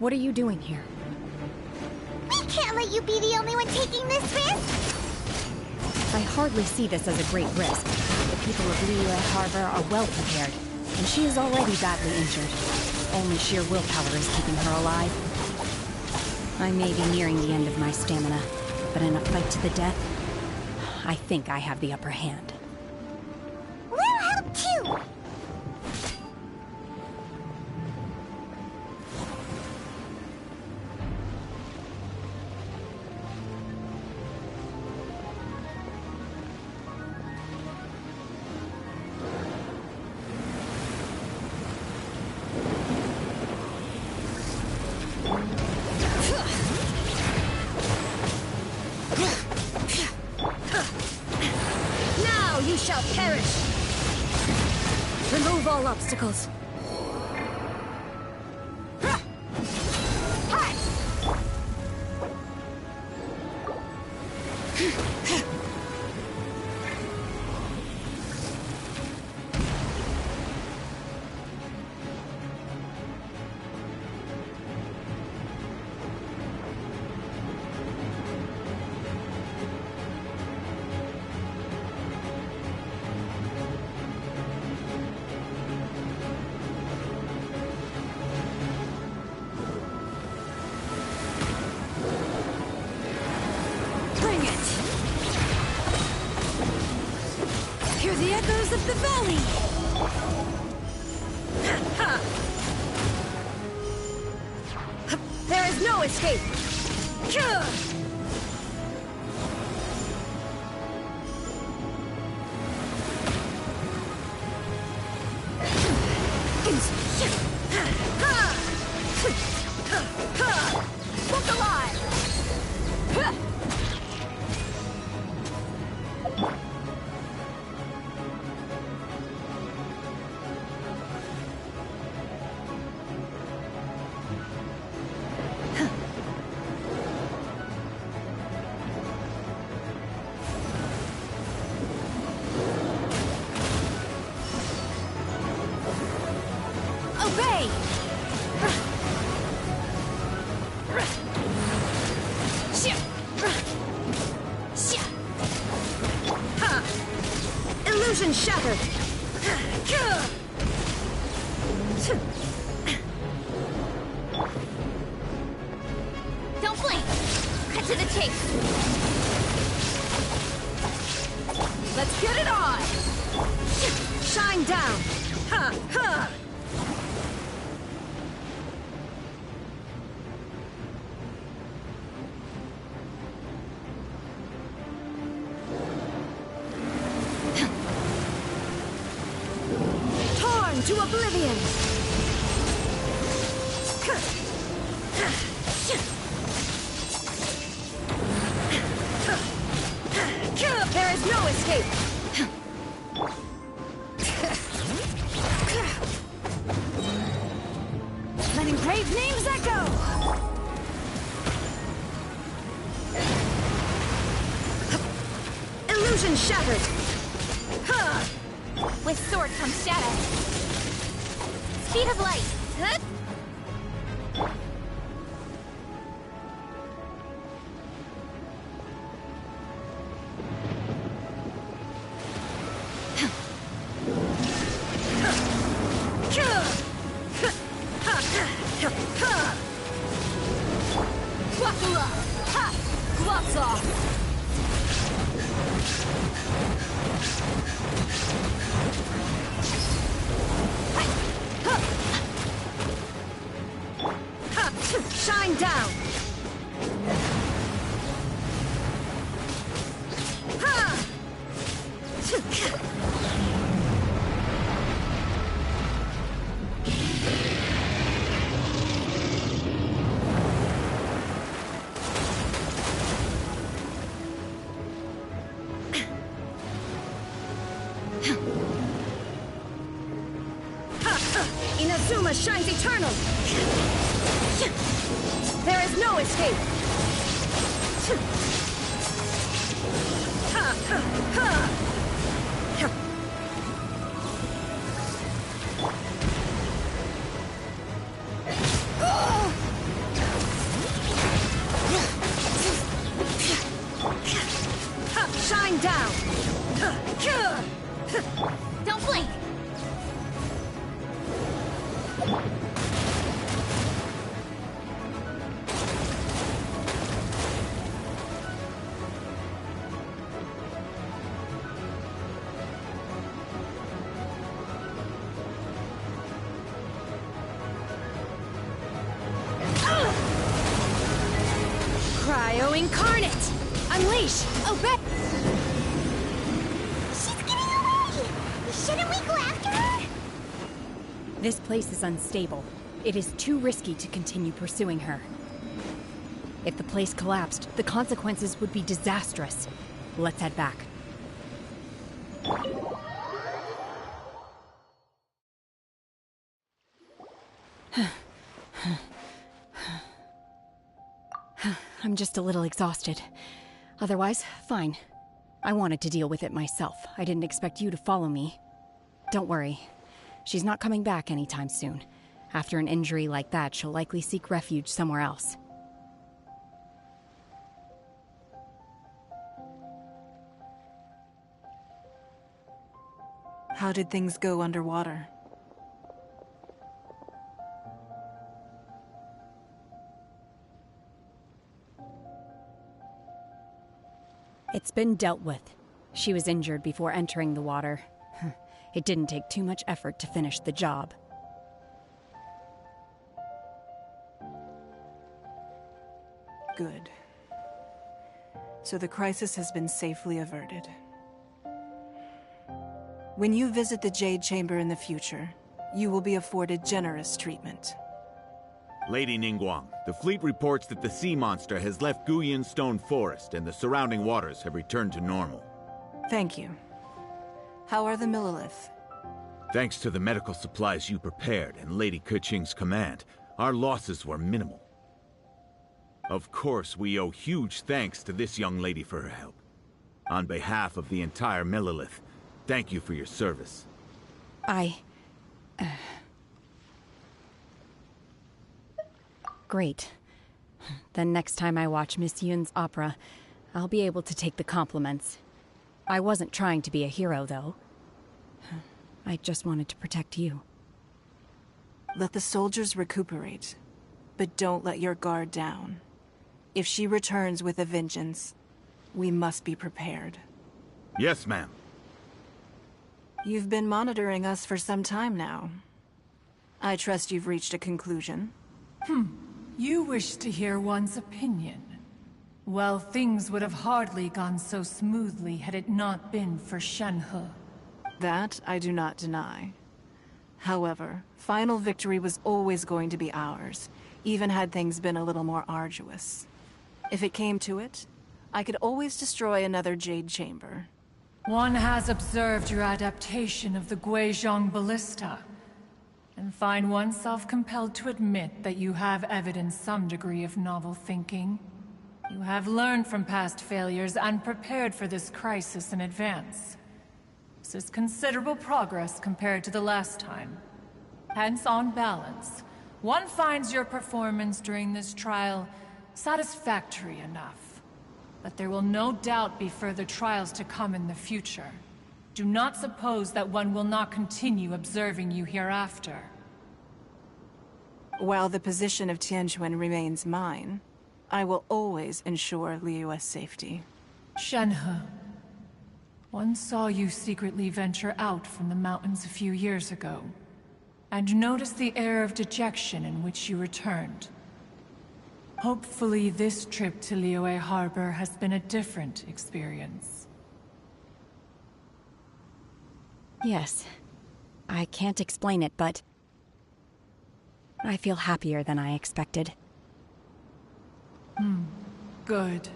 What are you doing here? We can't let you be the only one taking this risk! I hardly see this as a great risk. The people of Liyue Harbor are well prepared, and she is already badly injured. Only sheer willpower is keeping her alive. I may be nearing the end of my stamina, but in a fight to the death, I think I have the upper hand. We'll help too! Now you shall perish! Remove all obstacles. Hear the echoes of the valley! There is no escape! Look alive! Obey! Illusion shattered! Don't blink! Cut to the chase! Let's get it on! Shine down! Ha! Ha! Torn to oblivion! There is no escape! Let engraved names echo! Illusion shattered! With sword comes shadow. Speed of light. Wakula! Ha! Gloves off! Shine down! Ha! Inazuma shines eternal! There is no escape! Cryo Incarnate! Unleash! Oh, Beth! She's getting away! Shouldn't we go after her? This place is unstable. It is too risky to continue pursuing her. If the place collapsed, the consequences would be disastrous. Let's head back. I'm just a little exhausted. Otherwise, fine. I wanted to deal with it myself. I didn't expect you to follow me. Don't worry. She's not coming back anytime soon. After an injury like that, she'll likely seek refuge somewhere else. How did things go underwater? It's been dealt with. She was injured before entering the water. It didn't take too much effort to finish the job. Good. So the crisis has been safely averted. When you visit the Jade Chamber in the future, you will be afforded generous treatment. Lady Ningguang, the fleet reports that the sea monster has left Guyan Stone Forest and the surrounding waters have returned to normal. Thank you. How are the Millilith? Thanks to the medical supplies you prepared and Lady Keqing's command, our losses were minimal. Of course, we owe huge thanks to this young lady for her help. On behalf of the entire Millilith, thank you for your service. Great. Then next time I watch Miss Yun's opera, I'll be able to take the compliments. I wasn't trying to be a hero, though. I just wanted to protect you. Let the soldiers recuperate, but don't let your guard down. If she returns with a vengeance, we must be prepared. Yes, ma'am. You've been monitoring us for some time now. I trust you've reached a conclusion. You wish to hear one's opinion. Well, things would have hardly gone so smoothly had it not been for Shenhe. That I do not deny. However, final victory was always going to be ours, even had things been a little more arduous. If it came to it, I could always destroy another Jade Chamber. One has observed your adaptation of the Guizhong Ballista, and find oneself compelled to admit that you have evidenced some degree of novel thinking. You have learned from past failures and prepared for this crisis in advance. This is considerable progress compared to the last time. Hence, on balance, one finds your performance during this trial satisfactory enough. But there will no doubt be further trials to come in the future. Do not suppose that one will not continue observing you hereafter. While the position of Tianquan remains mine, I will always ensure Liyue's safety. Shenhe, one saw you secretly venture out from the mountains a few years ago, and noticed the air of dejection in which you returned. Hopefully this trip to Liyue Harbor has been a different experience. Yes. I can't explain it, but I feel happier than I expected. Good.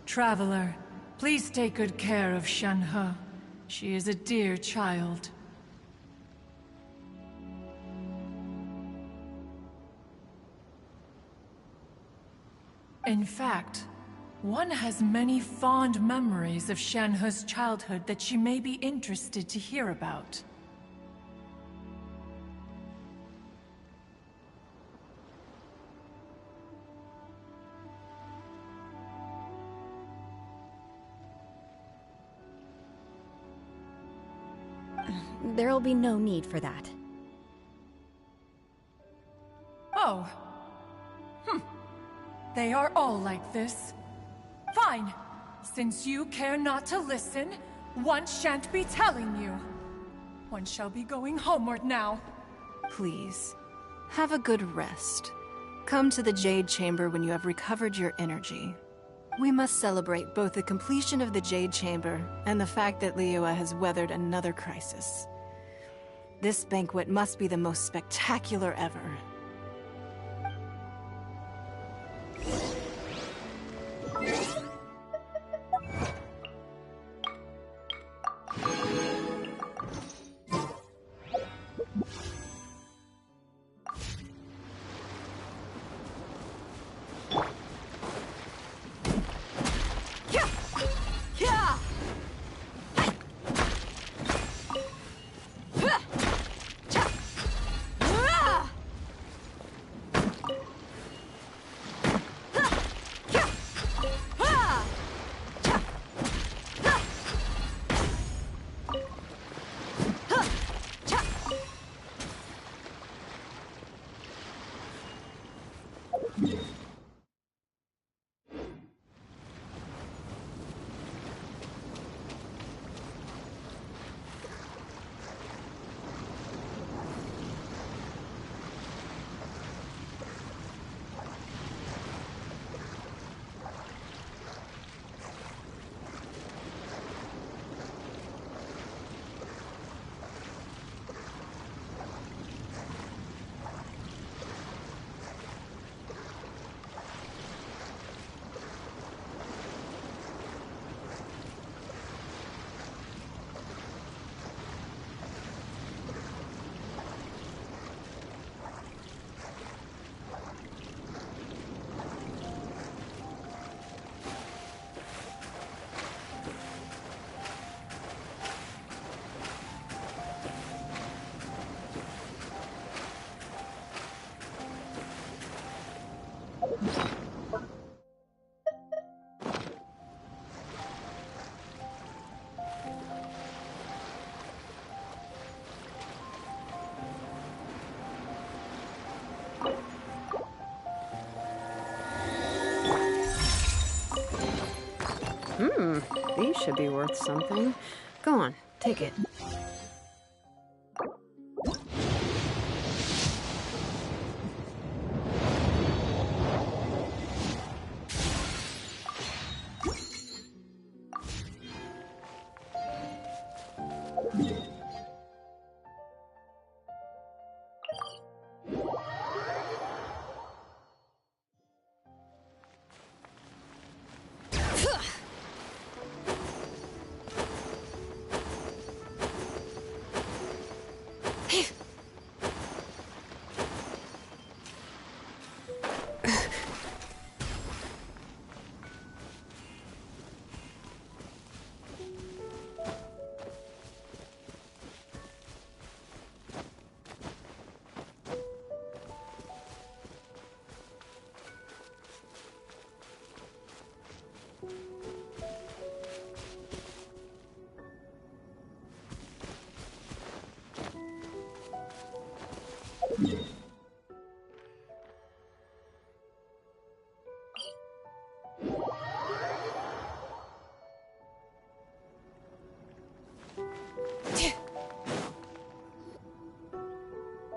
Traveler, please take good care of Shenhe. She is a dear child. In fact, one has many fond memories of Shenhe's childhood that she may be interested to hear about. There'll be no need for that. Oh. They are all like this. Fine. Since you care not to listen, one shan't be telling you. One shall be going homeward now. Please, have a good rest. Come to the Jade Chamber when you have recovered your energy. We must celebrate both the completion of the Jade Chamber and the fact that Liyue has weathered another crisis. This banquet must be the most spectacular ever. These should be worth something. Go on, take it.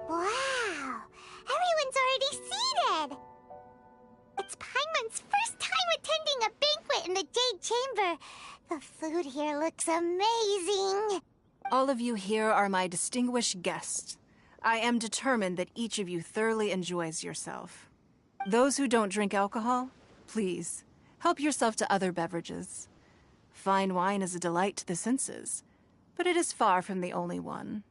Wow! Everyone's already seated! It's Paimon's first time attending a banquet in the Jade Chamber. The food here looks amazing. All of you here are my distinguished guests. I am determined that each of you thoroughly enjoys yourself. Those who don't drink alcohol, please, help yourself to other beverages. Fine wine is a delight to the senses, but it is far from the only one.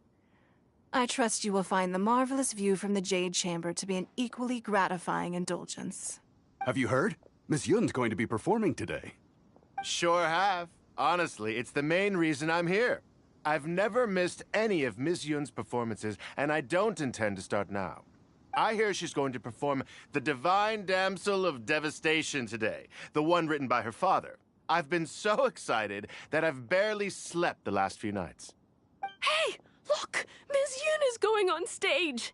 I trust you will find the marvelous view from the Jade Chamber to be an equally gratifying indulgence. Have you heard? Miss Yun's going to be performing today. Sure have. Honestly, it's the main reason I'm here. I've never missed any of Miss Yun's performances, and I don't intend to start now. I hear she's going to perform The Divine Damsel of Devastation today, the one written by her father. I've been so excited that I've barely slept the last few nights. Hey, look! Miss Yun is going on stage!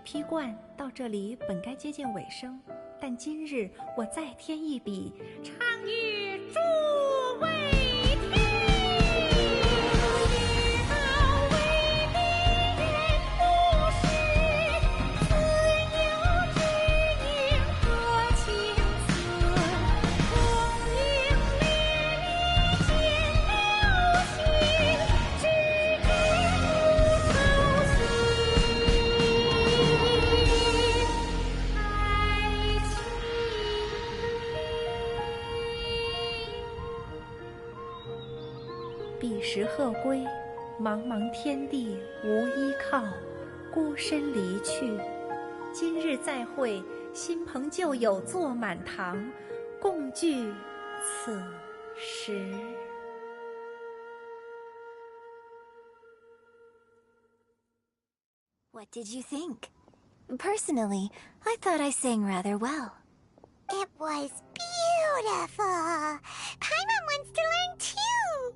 披冠到这里本该接近尾声，但今日我再添一笔，倡议诸位听，道为敌人不识，自有知音多情色，空灵烈烈见流星，只知不操心。彼时鹤归，茫茫天地无依靠，孤身离去。今日再会，新朋旧友坐满堂，共聚此时。What did you think? Personally, I thought I sang rather well. It was beautiful. Paimon wants to learn too.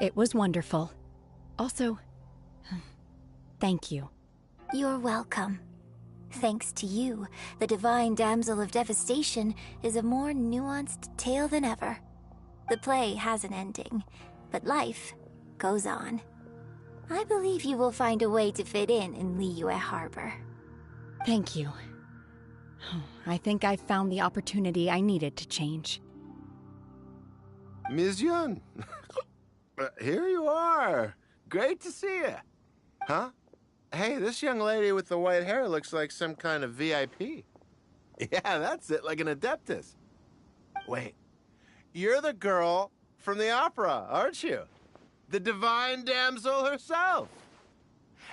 It was wonderful. Also, thank you. You're welcome. Thanks to you, the Divine Damsel of Devastation is a more nuanced tale than ever. The play has an ending, but life goes on. I believe you will find a way to fit in Liyue Harbor. Thank you. I think I've found the opportunity I needed to change. Ms. Yun, here you are. Great to see you. Huh? Hey, this young lady with the white hair looks like some kind of VIP. Yeah, that's it, like an Adeptus. Wait, you're the girl from the opera, aren't you? The Divine Damsel herself.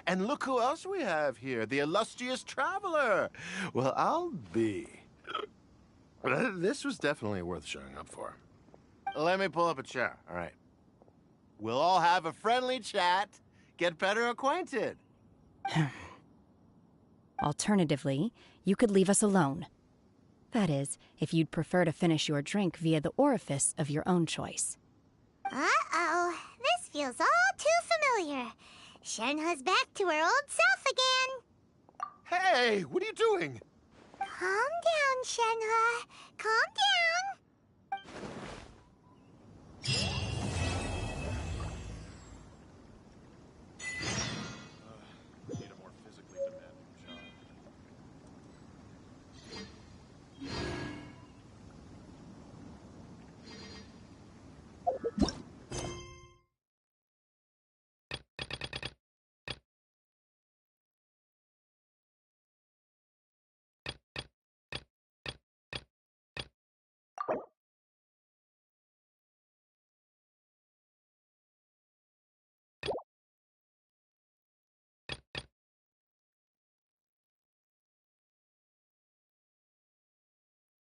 And look who else we have here, the illustrious traveler. Well, I'll be. This was definitely worth showing up for. Let me pull up a chair, all right. We'll all have a friendly chat, get better acquainted. Alternatively, you could leave us alone. That is, if you'd prefer to finish your drink via the orifice of your own choice. Uh-oh, this feels all too familiar. Shenhe's back to her old self again. Hey, what are you doing? Calm down, Shenhe. Calm down.